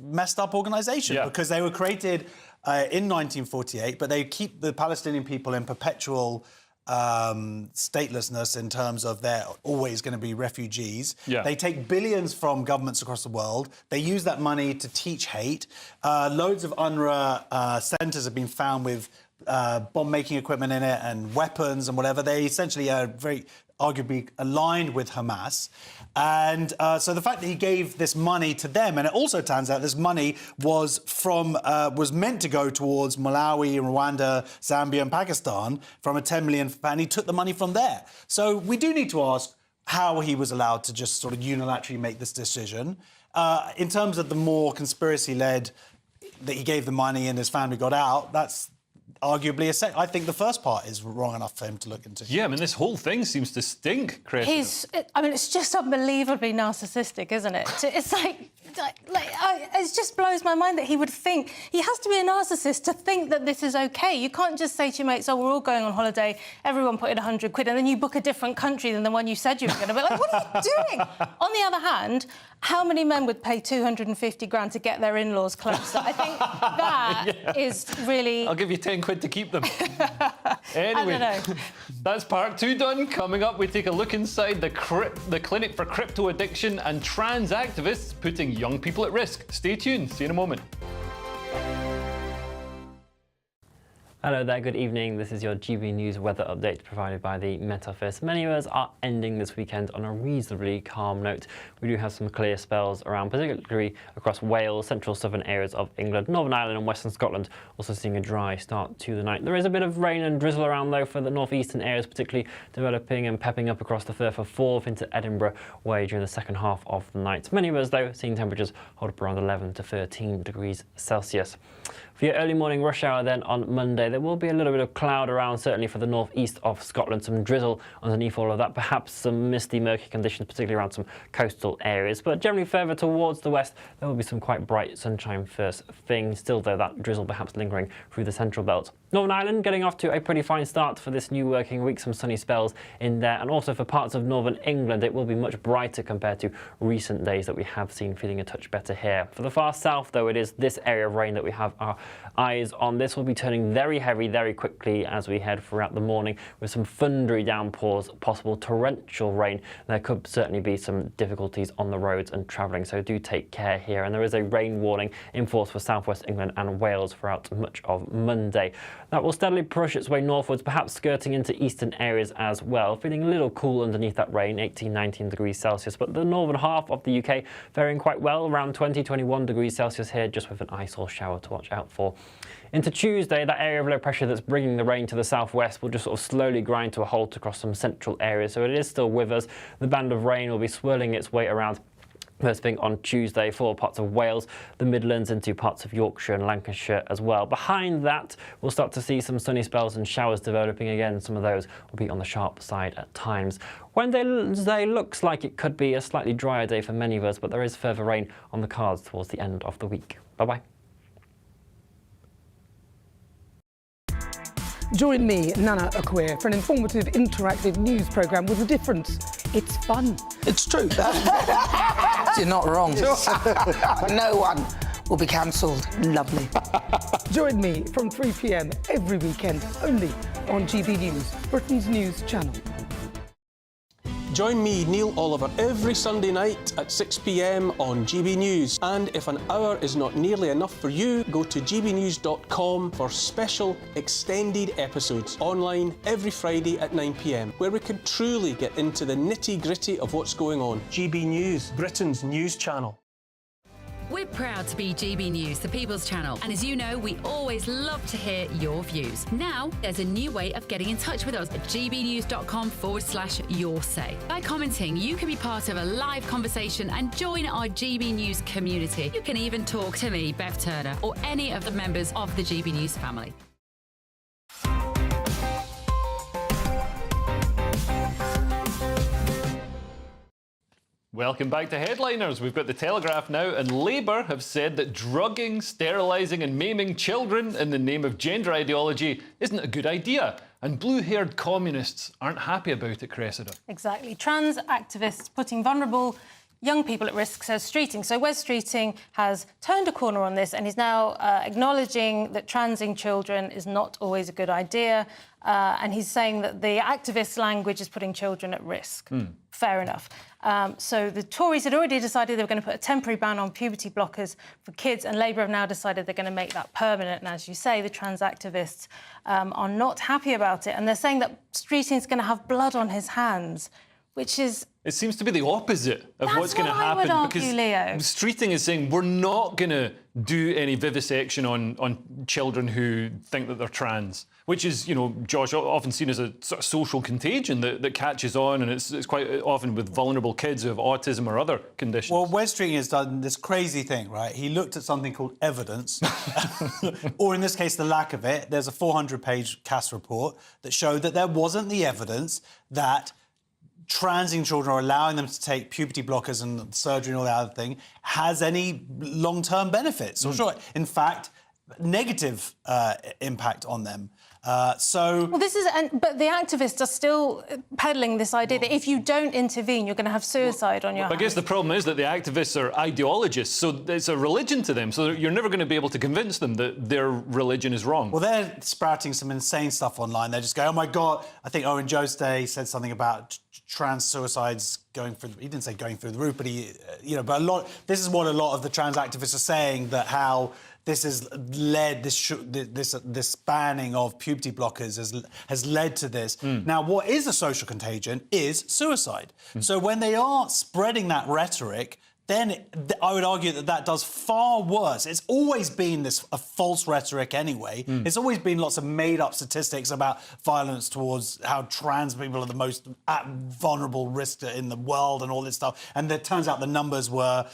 messed up organisation because they were created in 1948, but they keep the Palestinian people in perpetual statelessness in terms of they're always going to be refugees. They take billions from governments across the world. They use that money to teach hate. Loads of UNRWA centres have been found with bomb-making equipment in it and weapons and whatever. They essentially are very arguably aligned with Hamas. And so the fact that he gave this money to them, and it also turns out this money was meant to go towards Malawi, Rwanda, Zambia and Pakistan from a 10 million, and he took the money from there. So we do need to ask how he was allowed to just sort of unilaterally make this decision. In terms of the more conspiracy-led, that he gave the money and his family got out, that's arguably I think the first part is wrong enough for him to look into. Yeah, I mean, this whole thing seems to stink, Chris. It's just unbelievably narcissistic, isn't it? It's like it just blows my mind that he would think... He has to be a narcissist to think that this is OK. You can't just say to your mates, oh, we're all going on holiday, everyone put in 100 quid, and then you book a different country than the one you said you were going to be like, what are you doing? On the other hand, how many men would pay 250 grand to get their in-laws closer? I think that is really... I'll give you 10 quid to keep them. I Anyway, don't know. That's part 2 done. Coming up, we take a look inside the clinic for crypto addiction and trans activists putting young people at risk. Stay tuned. See you in a moment. Hello there, good evening. This is your GB News weather update provided by the Met Office. Many of us are ending this weekend on a reasonably calm note. We do have some clear spells around, particularly across Wales, central southern areas of England, Northern Ireland and western Scotland, also seeing a dry start to the night. There is a bit of rain and drizzle around though for the northeastern areas, particularly developing and pepping up across the Firth of Forth into Edinburgh way during the second half of the night. Many of us though seeing temperatures hold up around 11 to 13 degrees Celsius. For your early morning rush hour then on Monday, there will be a little bit of cloud around, certainly for the northeast of Scotland, some drizzle underneath all of that, perhaps some misty, murky conditions, particularly around some coastal areas. But generally further towards the west, there will be some quite bright sunshine first thing. Still, though, that drizzle perhaps lingering through the central belt. Northern Ireland getting off to a pretty fine start for this new working week, some sunny spells in there. And also for parts of northern England, it will be much brighter compared to recent days that we have seen, feeling a touch better here. For the far south, though, it is this area of rain that we have our eyes on. This will be turning very heavy very quickly as we head throughout the morning, with some thundery downpours, possible torrential rain. There could certainly be some difficulties on the roads and travelling, so do take care here. And there is a rain warning in force for southwest England and Wales throughout much of Monday. That will steadily push its way northwards, perhaps skirting into eastern areas as well. Feeling a little cool underneath that rain, 18, 19 degrees Celsius. But the northern half of the UK faring quite well, around 20, 21 degrees Celsius here, just with an ice or shower to watch out for. Into Tuesday, that area of low pressure that's bringing the rain to the southwest will just sort of slowly grind to a halt across some central areas. So it is still with us. The band of rain will be swirling its way around First thing on Tuesday for parts of Wales, the Midlands, into parts of Yorkshire and Lancashire as well. Behind that, we'll start to see some sunny spells and showers developing again. Some of those will be on the sharp side at times. Wednesday looks like it could be a slightly drier day for many of us, but there is further rain on the cards towards the end of the week. Bye-bye. Join me, Nana Akweer, for an informative, interactive news programme with a difference. It's fun. It's true. You're not wrong. No one will be cancelled. Lovely. Join me from 3 p.m. every weekend, only on GB News, Britain's news channel. Join me, Neil Oliver, every Sunday night at 6 p.m. on GB News. And if an hour is not nearly enough for you, go to gbnews.com for special extended episodes online every Friday at 9 p.m, where we can truly get into the nitty-gritty of what's going on. GB News, Britain's news channel. We're proud to be GB News, the People's Channel, and as you know, we always love to hear your views. Now, there's a new way of getting in touch with us at gbnews.com/yoursay. By commenting, you can be part of a live conversation and join our GB News community. You can even talk to me, Bev Turner, or any of the members of the GB News family. Welcome back to Headliners. We've got the Telegraph now, and Labour have said that drugging, sterilising and maiming children in the name of gender ideology isn't a good idea. And blue-haired communists aren't happy about it, Cressida. Exactly. Trans activists putting vulnerable young people at risk, says Streeting. So Wes Streeting has turned a corner on this and is now acknowledging that transing children is not always a good idea. And he's saying that the activist language is putting children at risk. Fair enough. So the Tories had already decided they were going to put a temporary ban on puberty blockers for kids, and Labour have now decided they're going to make that permanent. And as you say, the trans activists are not happy about it. And they're saying that Streeting's going to have blood on his hands, which is... It seems to be the opposite of what's going to happen. That's what I would argue, because Leo. Streeting is saying we're not going to do any vivisection on children who think that they're trans, which is, you know, Josh, often seen as a sort of social contagion that catches on, and it's quite often with vulnerable kids who have autism or other conditions. Well, Wes Streeting has done this crazy thing, right? He looked at something called evidence, or in this case, the lack of it. There's a 400-page CAS report that showed that there wasn't the evidence that transing children or allowing them to take puberty blockers and surgery and all that other thing has any long-term benefits. Or sure, in fact, negative impact on them. Well, this is, but the activists are still peddling this idea that if you don't intervene, you're going to have suicide on your hands. I guess the problem is that the activists are ideologists, so it's a religion to them, so you're never going to be able to convince them that their religion is wrong. Well, they're sprouting some insane stuff online. They just go, oh, my God. I think Owen Joesday said something about trans suicides going through... He didn't say going through the roof, but he... you know, but this is what a lot of the trans activists are saying, that how... This has led this banning of puberty blockers has led to this. Now, what is a social contagion is suicide. So when they are spreading that rhetoric, then I would argue that does far worse. It's always been a false rhetoric anyway. It's always been lots of made-up statistics about violence towards how trans people are the most at vulnerable risk in the world and all this stuff. And it turns out the numbers were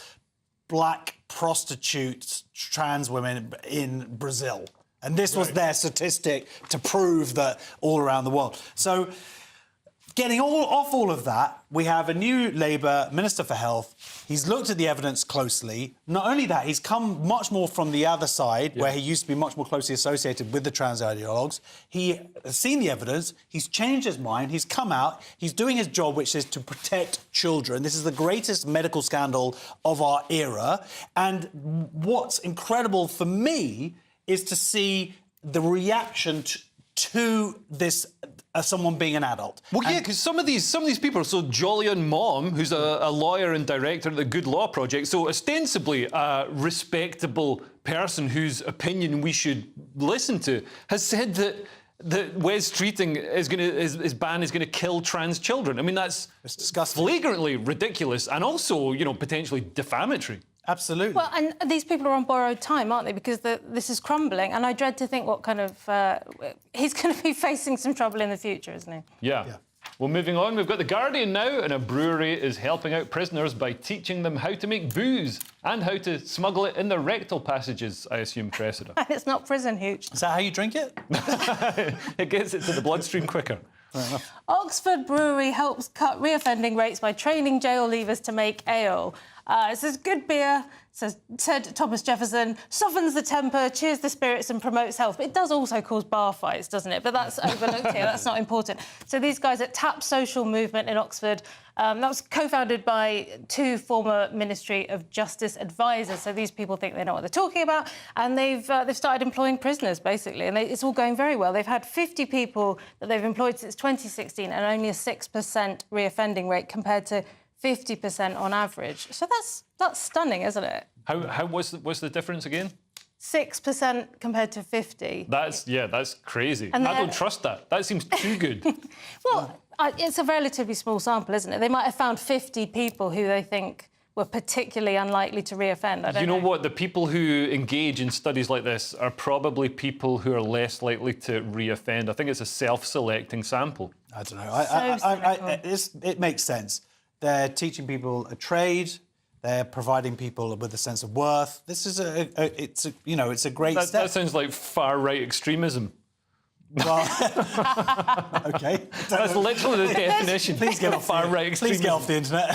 black prostitutes, trans women in Brazil. And this was their statistic to prove that all around the world. So getting off all of that, we have a new Labour Minister for Health. He's looked at the evidence closely. Not only that, he's come much more from the other side, where he used to be much more closely associated with the trans ideologues. He has seen the evidence. He's changed his mind. He's come out. He's doing his job, which is to protect children. This is the greatest medical scandal of our era. And what's incredible for me is to see the reaction to this someone being an adult. Well, yeah, because some of these people, so Jolyon Mom, who's a lawyer and director at the Good Law Project, so ostensibly a respectable person whose opinion we should listen to, has said that Wes Streeting his ban is going to kill trans children. I mean, it's disgusting, flagrantly ridiculous, and also, you know, potentially defamatory. Absolutely. Well, and these people are on borrowed time, aren't they? Because this is crumbling, and I dread to think what kind of... he's going to be facing some trouble in the future, isn't he? Yeah. Well, moving on, we've got The Guardian now, and a brewery is helping out prisoners by teaching them how to make booze and how to smuggle it in their rectal passages, I assume, Cressida. It's not prison hooch. Is that how you drink it? It gets it to the bloodstream quicker. Oxford Brewery helps cut reoffending rates by training jail leavers to make ale. It says good beer, said Thomas Jefferson, softens the temper, cheers the spirits and promotes health. But it does also cause bar fights, doesn't it? But that's overlooked here. That's not important. So these guys at Tap Social Movement in Oxford, that was co-founded by 2 former Ministry of Justice advisors. So these people think they know what they're talking about, and they've started employing prisoners, basically, and it's all going very well. They've had 50 people that they've employed since 2016 and only a 6% reoffending rate compared to 50% on average. So that's stunning, isn't it? What's the difference again? 6% compared to 50. That's crazy. And I don't trust that. That seems too good. Well, it's a relatively small sample, isn't it? They might have found 50 people who they think were particularly unlikely to reoffend. I don't know. You know what? The people who engage in studies like this are probably people who are less likely to reoffend. I think it's a self-selecting sample. I don't know. It makes sense. They're teaching people a trade. They're providing people with a sense of worth. This is it's a great step. That sounds like far-right extremism. Well, OK. That's literally the definition. Please get off far-right extremism. Please get off the internet.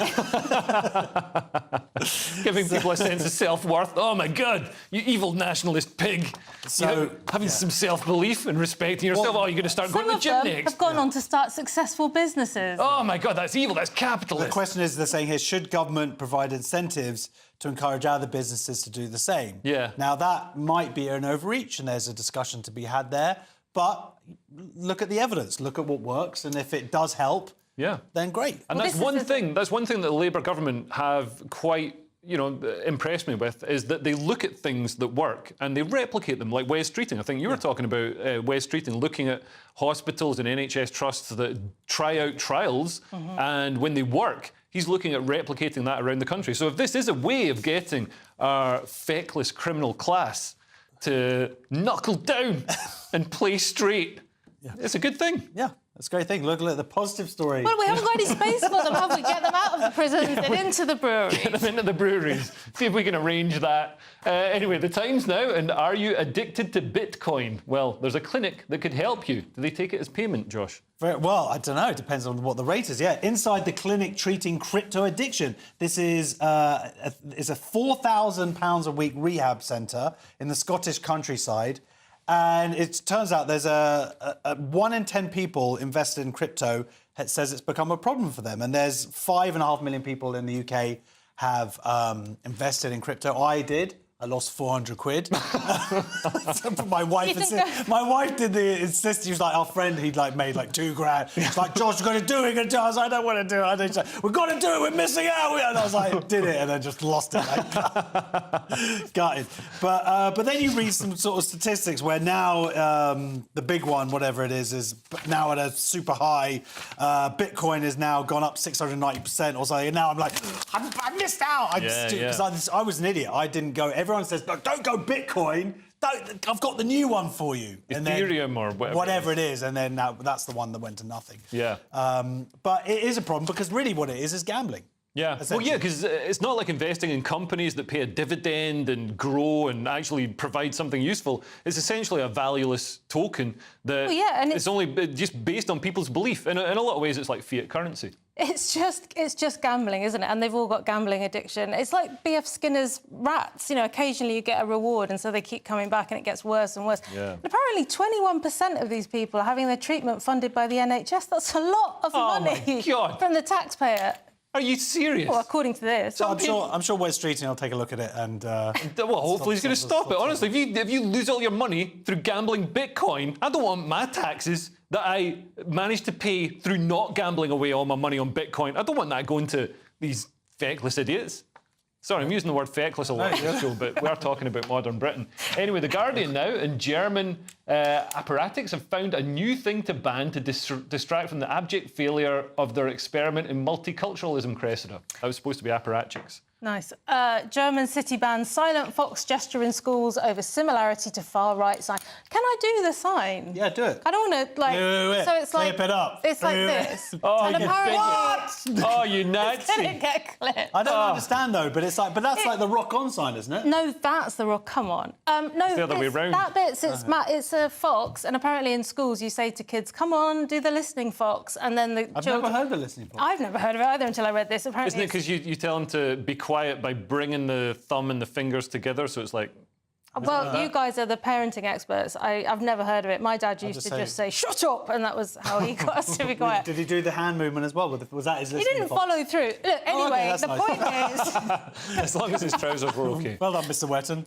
Giving people a sense of self-worth. Oh, my God, you evil nationalist pig. So, having some self-belief and respecting yourself. You're going to start going to the gym next. Some of them have gone on to start successful businesses. Oh, my God, that's evil. That's capitalist. The question is, they're saying here, should government provide incentives to encourage other businesses to do the same? Yeah. Now, that might be an overreach, and there's a discussion to be had there. But look at the evidence. Look at what works, and if it does help, then great. And that's one thing. That's one thing that the Labour government have quite, impressed me with, is that they look at things that work and they replicate them, like Wes Streeting. I think you were talking about Wes Streeting looking at hospitals and NHS trusts that try out trials, and when they work, he's looking at replicating that around the country. So if this is a way of getting our feckless criminal class to knuckle down and play straight, it's a good thing. Yeah, that's a great thing. Look at the positive story. Well, we haven't got any space for them, have we? Get them out of the prisons and into the breweries. Get them into the breweries. See if we can arrange that. Anyway, The Times now, and are you addicted to Bitcoin? Well, there's a clinic that could help you. Do they take it as payment, Josh? Well, I don't know. It depends on what the rate is. Yeah, inside the clinic treating crypto addiction. This is a £4,000 a week rehab centre in the Scottish countryside. And it turns out there's a 1 in 10 people invested in crypto says it's become a problem for them. And there's 5.5 million people in the UK have invested in crypto. I did. I lost 400 quid. My wife did the insist. She was like, our friend, he'd made £2,000. She's like, Josh, you're going to do it. I was like, I don't want to do it. She's like, we've got to do it. We're missing out. And I was like, did it, and then just lost it. Gutted. But then you read some sort of statistics where now the big one, whatever it is now at a super high. Bitcoin has now gone up 690% or something. And now I'm like, I missed out. I was an idiot. I didn't go. Everyone says, no, don't go Bitcoin. I've got the new one for you. Ethereum or whatever it is. And then that's the one that went to nothing. Yeah. But it is a problem because really what it is gambling. Yeah. Well, yeah, because it's not like investing in companies that pay a dividend and grow and actually provide something useful. It's essentially a valueless token that it's only just based on people's belief. In a lot of ways, it's like fiat currency. It's just gambling, isn't it? And they've all got gambling addiction. It's like B.F. Skinner's rats. Occasionally you get a reward, and so they keep coming back, and it gets worse and worse. Yeah. And apparently 21% of these people are having their treatment funded by the NHS. That's a lot of money from the taxpayer. Are you serious? Well, according to this. So I'm sure Wes Streeting will take a look at it and... well, hopefully he's going to stop it. Honestly, if you lose all your money through gambling Bitcoin, I don't want my taxes that I managed to pay through not gambling away all my money on Bitcoin. I don't want that going to these feckless idiots. Sorry, I'm using the word feckless a lot, but we're talking about modern Britain. Anyway, The Guardian now, and German apparatchiks have found a new thing to ban to distract from the abject failure of their experiment in multiculturalism, Cressida. That was supposed to be apparatchiks. Nice. German city bans silent fox gesture in schools over similarity to far-right sign. Can I do the sign? Yeah, do it. I don't want to, like... Do it. So it's like... Clip it up. It's like Do it. this. Oh, and you apparently... big... Oh, you Nazi. It's going to get clipped. I don't understand, though, but it's like... But that's like the rock-on sign, isn't it? No, that's the rock... Come on. No, it's the other way round. That bit's... It's a fox, and apparently in schools you say to kids, come on, do the listening fox, and then the I've never heard the listening fox. I've never heard of it either until I read this. Apparently Isn't it because you tell them to be quiet by bringing the thumb and the fingers together, so it's like... Well, you guys are the parenting experts. I've never heard of it. My dad used to just say, shut up, and that was how he got us to be quiet. Did he do the hand movement as well? Was that his listening He didn't fox? follow through. Look, anyway, okay, the nice. point is... As long as his trousers were OK. Well done, Mr Wetton.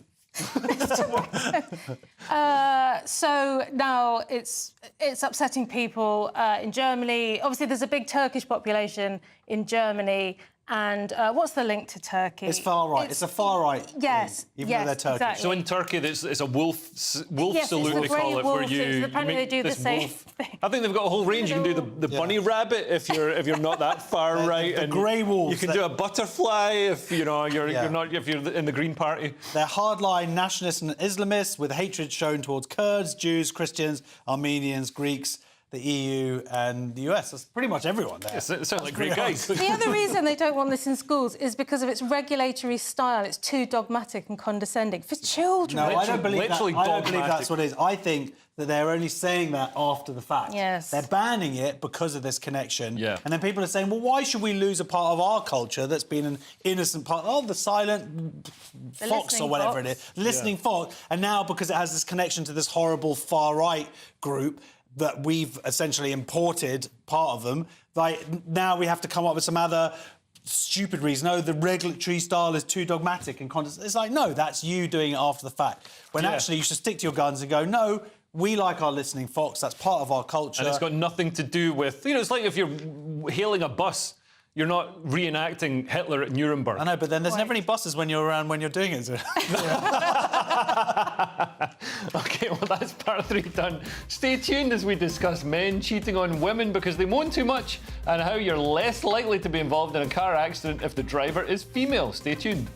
So now it's upsetting people in Germany. Obviously, there's a big Turkish population in Germany. And what's the link to Turkey? It's far right. It's a far right. Yes, even though they're Turkish. Exactly. So in Turkey, it's a wolf yes, salute, it's they call it, wolf. where you apparently make they do this the same wolf. thing. I think they've got a whole range. You can do the bunny rabbit if you're not that far right. The and grey wolves. You can do a butterfly if you're not if you're in the Green Party. They're hardline nationalists and Islamists with hatred shown towards Kurds, Jews, Christians, Armenians, Greeks, the EU and the US. That's pretty much everyone there. It sounds like great guys. The other reason they don't want this in schools is because of its regulatory style. It's too dogmatic and condescending for children. No, I don't believe that. I don't believe that's what it is. I think that they're only saying that after the fact. Yes. They're banning it because of this connection. Yeah. And then people are saying, well, why should we lose a part of our culture that's been an innocent part? Oh, the silent fox or whatever it is. Listening fox. And now because it has this connection to this horrible far-right group, that we've essentially imported part of them, like now we have to come up with some other stupid reason. No, the regulatory style is too dogmatic and condescending. It's like, no, that's you doing it after the fact. When actually you should stick to your guns and go, no, we like our listening fox, that's part of our culture. And it's got nothing to do with... it's like if you're hailing a bus, you're not reenacting Hitler at Nuremberg. I know, but then there's never any buses when you're around when you're doing it. OK, well, that's part 3 done. Stay tuned as we discuss men cheating on women because they moan too much and how you're less likely to be involved in a car accident if the driver is female. Stay tuned.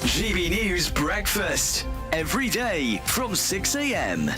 GB News Breakfast. Every day from 6 a.m.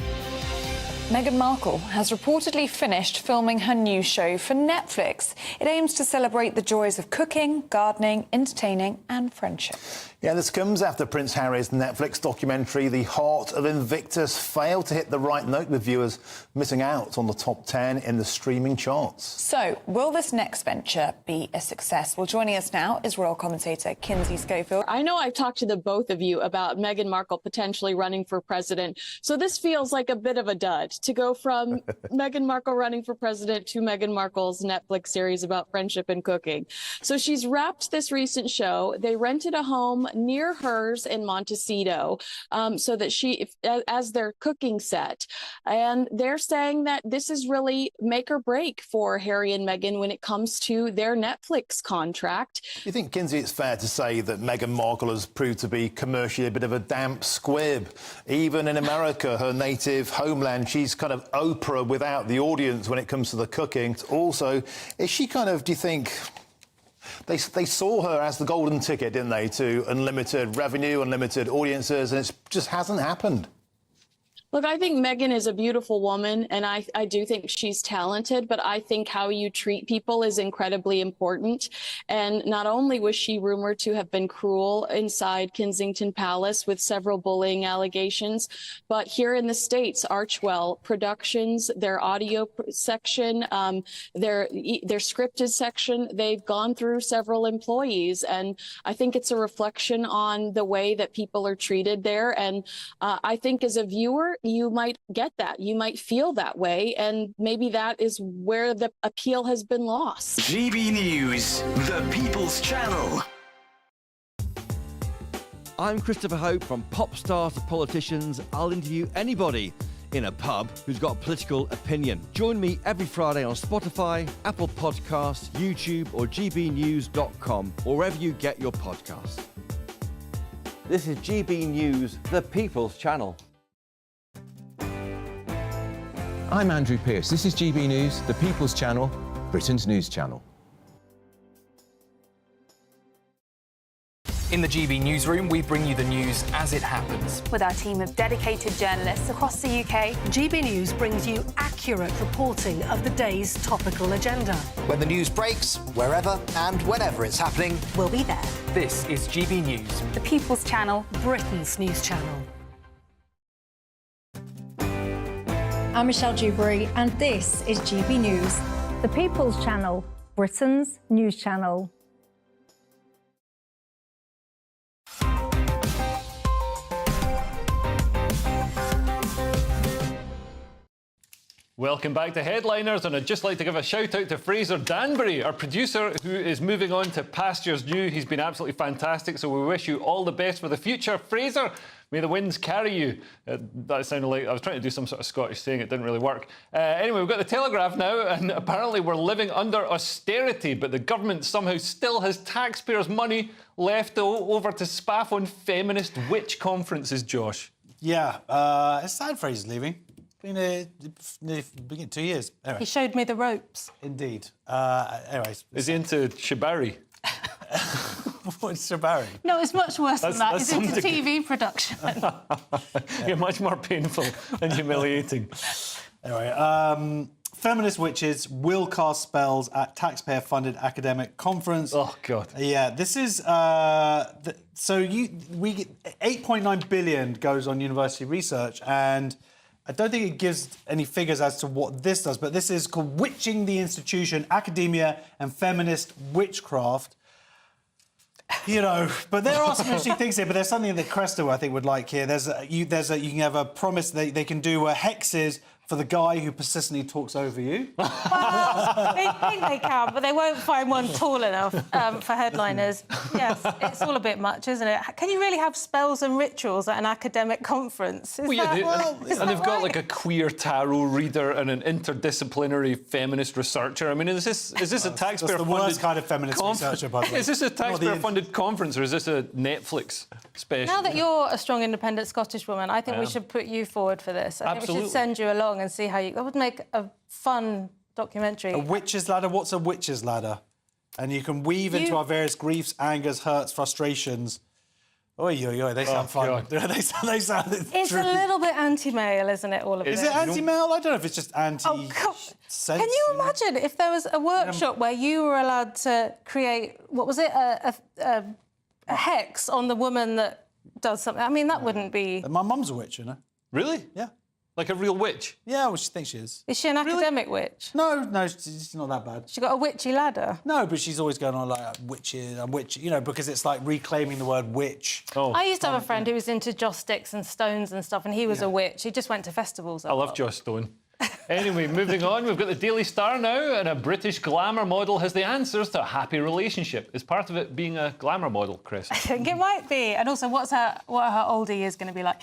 Meghan Markle has reportedly finished filming her new show for Netflix. It aims to celebrate the joys of cooking, gardening, entertaining and friendship. Yeah, this comes after Prince Harry's Netflix documentary, The Heart of Invictus, failed to hit the right note with viewers missing out on the top 10 in the streaming charts. So, will this next venture be a success? Well, joining us now is royal commentator Kinsey Schofield. I know I've talked to the both of you about Meghan Markle potentially running for president, so this feels like a bit of a dud to go from Meghan Markle running for president to Meghan Markle's Netflix series about friendship and cooking. So she's wrapped this recent show. They rented a home near hers in Montecito so that as their cooking set. And they're saying that this is really make or break for Harry and Meghan when it comes to their Netflix contract. Do you think, Kinsey, it's fair to say that Meghan Markle has proved to be commercially a bit of a damp squib? Even in America, her native homeland, she's kind of Oprah without the audience when it comes to the cooking. Also, is she kind of, do you think... They saw her as the golden ticket, didn't they, to unlimited revenue, unlimited audiences, and it just hasn't happened. Look, I think Meghan is a beautiful woman, and I do think she's talented, but I think how you treat people is incredibly important. And not only was she rumored to have been cruel inside Kensington Palace with several bullying allegations, but here in the States, Archwell Productions, their audio section, their scripted section, they've gone through several employees. And I think it's a reflection on the way that people are treated there. And I think as a viewer, you might get that. You might feel that way. And maybe that is where the appeal has been lost. GB News, the People's Channel. I'm Christopher Hope. From pop star to politicians, I'll interview anybody in a pub who's got a political opinion. Join me every Friday on Spotify, Apple Podcasts, YouTube or gbnews.com, or wherever you get your podcasts. This is GB News, the People's Channel. I'm Andrew Pearce. This is GB News, the People's Channel. Britain's news channel. In the GB newsroom, we bring you the news as it happens. With our team of dedicated journalists across the UK, GB News brings you accurate reporting of the day's topical agenda. When the news breaks, wherever and whenever it's happening, We'll be there. This is GB News. the People's Channel. Britain's news channel. I'm Michelle Dewberry, and this is GB News. The People's Channel, Britain's news channel. Welcome back to Headliners, and I'd just like to give a shout out to Fraser Danbury, our producer, who is moving on to pastures new. He's been absolutely fantastic, so we wish you all the best for the future. Fraser, may the winds carry you. That sounded like I was trying to do some sort of Scottish saying, it didn't really work. Anyway, we've got the Telegraph now, and apparently we're living under austerity, but the government somehow still has taxpayers' money left over to spaff on feminist witch conferences, Josh. Yeah, it's sad Fraser's leaving. Been 2 years. Anyway. He showed me the ropes. Indeed. Anyways. Is he into shibari? What's shibari? No, it's much worse than that. that's He's into something- TV production. You're much more painful and humiliating. Anyway, feminist witches will cast spells at taxpayer-funded academic conference. Oh God! Yeah, this is we get 8.9 billion goes on university research, and I don't think it gives any figures as to what this does, but this is called Witching the Institution, Academia and Feminist Witchcraft. You know, but there are some interesting things here, but there's something that Cresta, I think, would like here. You can have a promise they can do hexes for the guy who persistently talks over you. Well, they think they can, but they won't find one tall enough for headliners. Yes, it's all a bit much, isn't it? Can you really have spells and rituals at an academic conference? Is that they've got right? like a queer tarot reader and an interdisciplinary feminist researcher. I mean, is this a taxpayer-funded... the worst kind of feminist researcher, by the way. Is this a taxpayer-funded conference, or is this a Netflix special? Now that you're a strong, independent Scottish woman, I think we should put you forward for this. I think we should send you along and see how you... That would make a fun documentary. A witch's ladder? What's a witch's ladder? And you can weave into our various griefs, angers, hurts, frustrations. Oi, they sound fun. they sound It's a little bit anti-male, isn't it, all of it? Is it anti-male? I don't know if it's just anti... Oh, can you imagine if there was a workshop where you were allowed to create, what was it, a hex on the woman that does something? I mean, that wouldn't be... My mum's a witch, you know. Really? Yeah. Like a real witch? Yeah, well, she thinks she is. Is she an academic witch? No, she's not that bad. She got a witchy ladder? No, but she's always going on like, witches, I'm witch, you know, because it's like reclaiming the word witch. I used to have a friend who was into joss sticks and stones and stuff, and he was a witch. He just went to festivals. I love Joss Stone. Anyway, moving on, we've got the Daily Star now, and a British glamour model has the answers to a happy relationship. Is part of it being a glamour model, Chris? I think it might be. And also, what are her older years going to be like?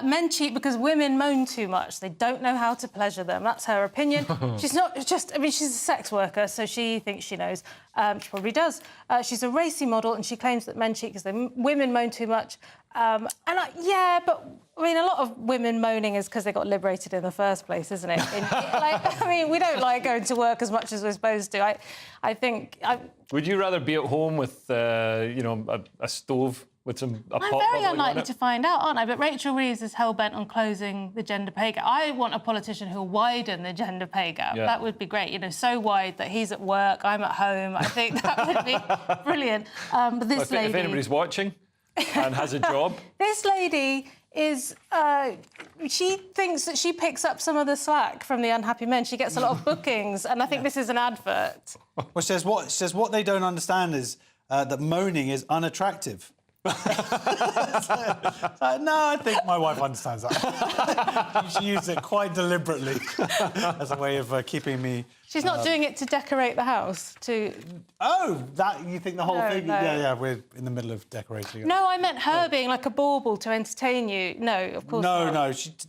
Men cheat because women moan too much. They don't know how to pleasure them. That's her opinion. She's not just... I mean, she's a sex worker, so she thinks she knows. She probably does. She's a racy model, and she claims that men cheat because women moan too much. Yeah, but... I mean, a lot of women moaning is because they got liberated in the first place, isn't it? I mean, we don't like going to work as much as we're supposed to. I think... Would you rather be at home with, a stove with some... I'm very unlikely to find out, aren't I? But Rachel Reeves is hell-bent on closing the gender pay gap. I want a politician who'll widen the gender pay gap. Yeah. That would be great, you know, so wide that he's at work, I'm at home. I think that would be brilliant. But this lady... If anybody's watching and has a job... This lady... she thinks that she picks up some of the slack from the unhappy men. She gets a lot of bookings, and I think this is an advert. Well, she says what they don't understand is that moaning is unattractive. No, I think my wife understands that. She used it quite deliberately as a way of keeping me... She's not doing it to decorate the house, to... Oh, that, you think the whole thing... No. Yeah, we're in the middle of decorating it. No, I meant her being like a bauble to entertain you. No, of course not.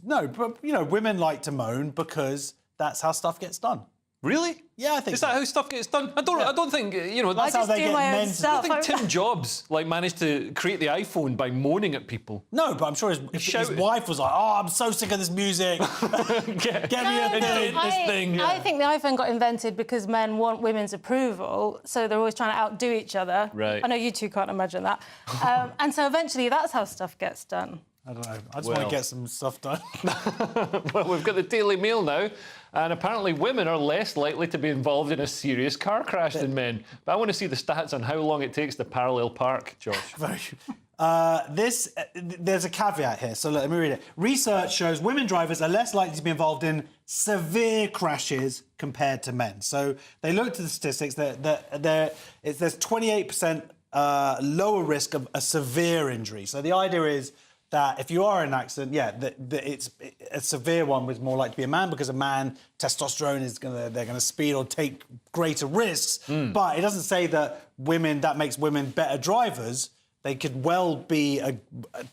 No, but, you know, women like to moan because that's how stuff gets done. Really? Yeah, I think Is that how stuff gets done? I don't think, you know... That's how they get men to... I don't think Tim Jobs, managed to create the iPhone by moaning at people. No, but I'm sure his wife was like, oh, I'm so sick of this music. Get me this thing. I think the iPhone got invented because men want women's approval, so they're always trying to outdo each other. Right. I know you two can't imagine that. And so eventually that's how stuff gets done. I don't know. I just want to get some stuff done. Well, we've got the Daily Mail now, and apparently women are less likely to be involved in a serious car crash than men. But I want to see the stats on how long it takes to parallel park, Josh. There's a caveat here, so let me read it. Research shows women drivers are less likely to be involved in severe crashes compared to men. So they looked at the statistics. There's 28% lower risk of a severe injury. So the idea is that if you are in an accident, it's a severe one was more likely to be a man, because a man, testosterone they're gonna speed or take greater risks. But it doesn't say that that makes women better drivers. They could well be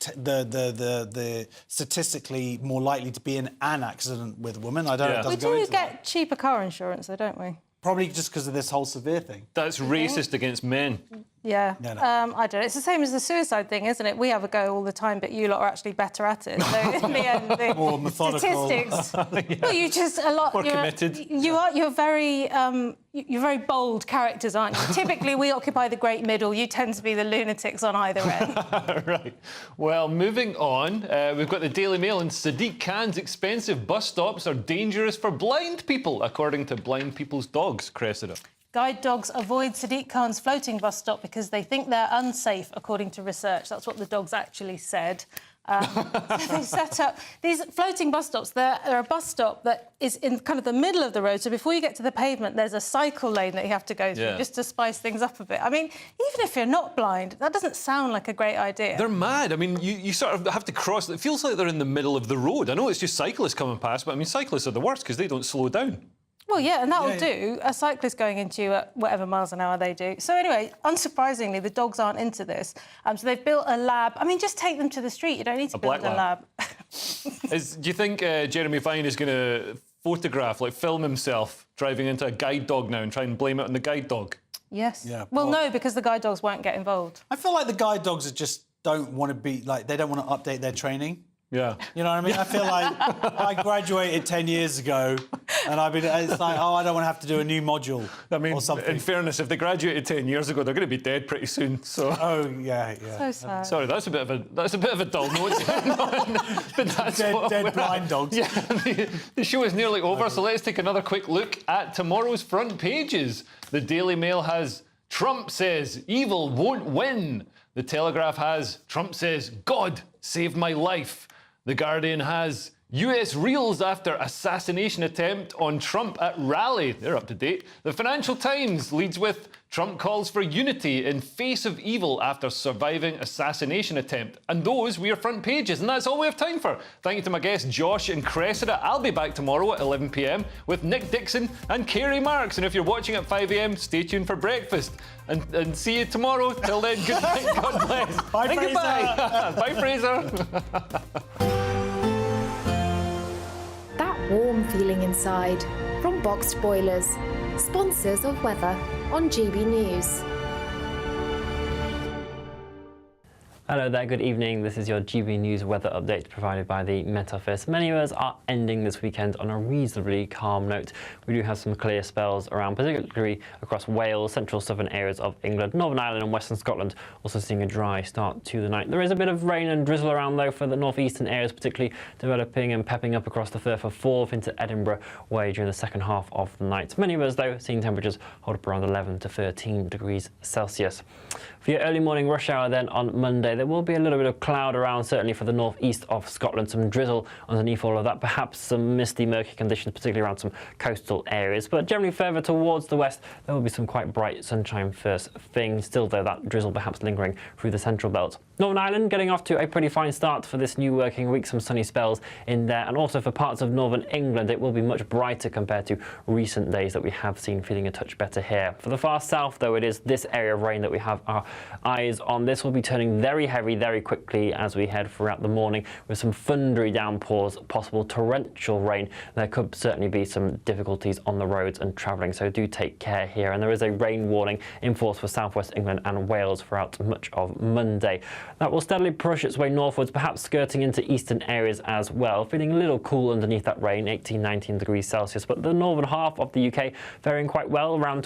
the statistically more likely to be in an accident with a woman. I don't know. We do get cheaper car insurance, though, don't we? Probably just because of this whole severe thing. That's racist against men. Yeah, I don't know. It's the same as the suicide thing, isn't it? We have a go all the time, but you lot are actually better at it. So in the end, the more methodical statistics. Well, you just a lot more committed. You're very bold characters, aren't you? Typically, we occupy the great middle. You tend to be the lunatics on either end. Right. Well, moving on, we've got the Daily Mail, and Sadiq Khan's expensive bus stops are dangerous for blind people, according to Blind People's Dogs. Cressida. Guide dogs avoid Sadiq Khan's floating bus stop because they think they're unsafe, according to research. That's what the dogs actually said. So they set up these floating bus stops. They're a bus stop that is in kind of the middle of the road. So before you get to the pavement, there's a cycle lane that you have to go through just to spice things up a bit. I mean, even if you're not blind, that doesn't sound like a great idea. They're mad. I mean, you sort of have to cross. It feels like they're in the middle of the road. I know it's just cyclists coming past, but I mean, cyclists are the worst because they don't slow down. Well, yeah, and that'll do. A cyclist going into you at whatever miles an hour they do. So anyway, unsurprisingly, the dogs aren't into this. So they've built a lab. I mean, just take them to the street. You don't need to build a lab. Do you think Jeremy Vine is going to photograph, film himself driving into a guide dog now and try and blame it on the guide dog? Yes. Yeah, well, no, because the guide dogs won't get involved. I feel like the guide dogs don't want to be, they don't want to update their training. Yeah. You know what I mean? I feel like I graduated 10 years ago and it's like, I don't want to have to do a new module or something. In fairness, if they graduated 10 years ago, they're going to be dead pretty soon, so... Oh, yeah. So sad. Sorry, that's a bit of a dull note. But that's dead blind dogs. Yeah, the show is nearly over, so let's take another quick look at tomorrow's front pages. The Daily Mail has Trump says evil won't win. The Telegraph has Trump says God saved my life. The Guardian has US reels after assassination attempt on Trump at rally. They're up to date. The Financial Times leads with Trump calls for unity in face of evil after surviving assassination attempt. And those were your front pages. And that's all we have time for. Thank you to my guests Josh and Cressida. I'll be back tomorrow at 11 p.m. with Nick Dixon and Kerry Marks. And if you're watching at 5 a.m, stay tuned for breakfast. And see you tomorrow. Till then, good night. God bless. Bye, and Fraser. Goodbye. Bye, Fraser. That warm feeling inside from Boxed Boilers, sponsors of weather on GB News. Hello there, good evening. This is your GB News weather update provided by the Met Office. Many of us are ending this weekend on a reasonably calm note. We do have some clear spells around, particularly across Wales, central southern areas of England, Northern Ireland and western Scotland, also seeing a dry start to the night. There is a bit of rain and drizzle around though for the northeastern areas, particularly developing and pepping up across the Firth of Forth into Edinburgh way during the second half of the night. Many of us though seeing temperatures hold up around 11 to 13 degrees Celsius. For your early morning rush hour then on Monday, there will be a little bit of cloud around, certainly for the northeast of Scotland, some drizzle underneath all of that, perhaps some misty, murky conditions, particularly around some coastal areas. But generally further towards the west, there will be some quite bright sunshine first thing. Still, though, that drizzle perhaps lingering through the central belt. Northern Ireland getting off to a pretty fine start for this new working week, some sunny spells in there. And also for parts of northern England, it will be much brighter compared to recent days that we have seen, feeling a touch better here. For the far south, though, it is this area of rain that we have our eyes on. This will be turning very heavy very quickly as we head throughout the morning, with some thundery downpours, possible torrential rain. There could certainly be some difficulties on the roads and travelling, so do take care here. And there is a rain warning in force for southwest England and Wales throughout much of Monday. That will steadily push its way northwards, perhaps skirting into eastern areas as well. Feeling a little cool underneath that rain, 18-19 degrees Celsius, but the northern half of the UK faring quite well, around 20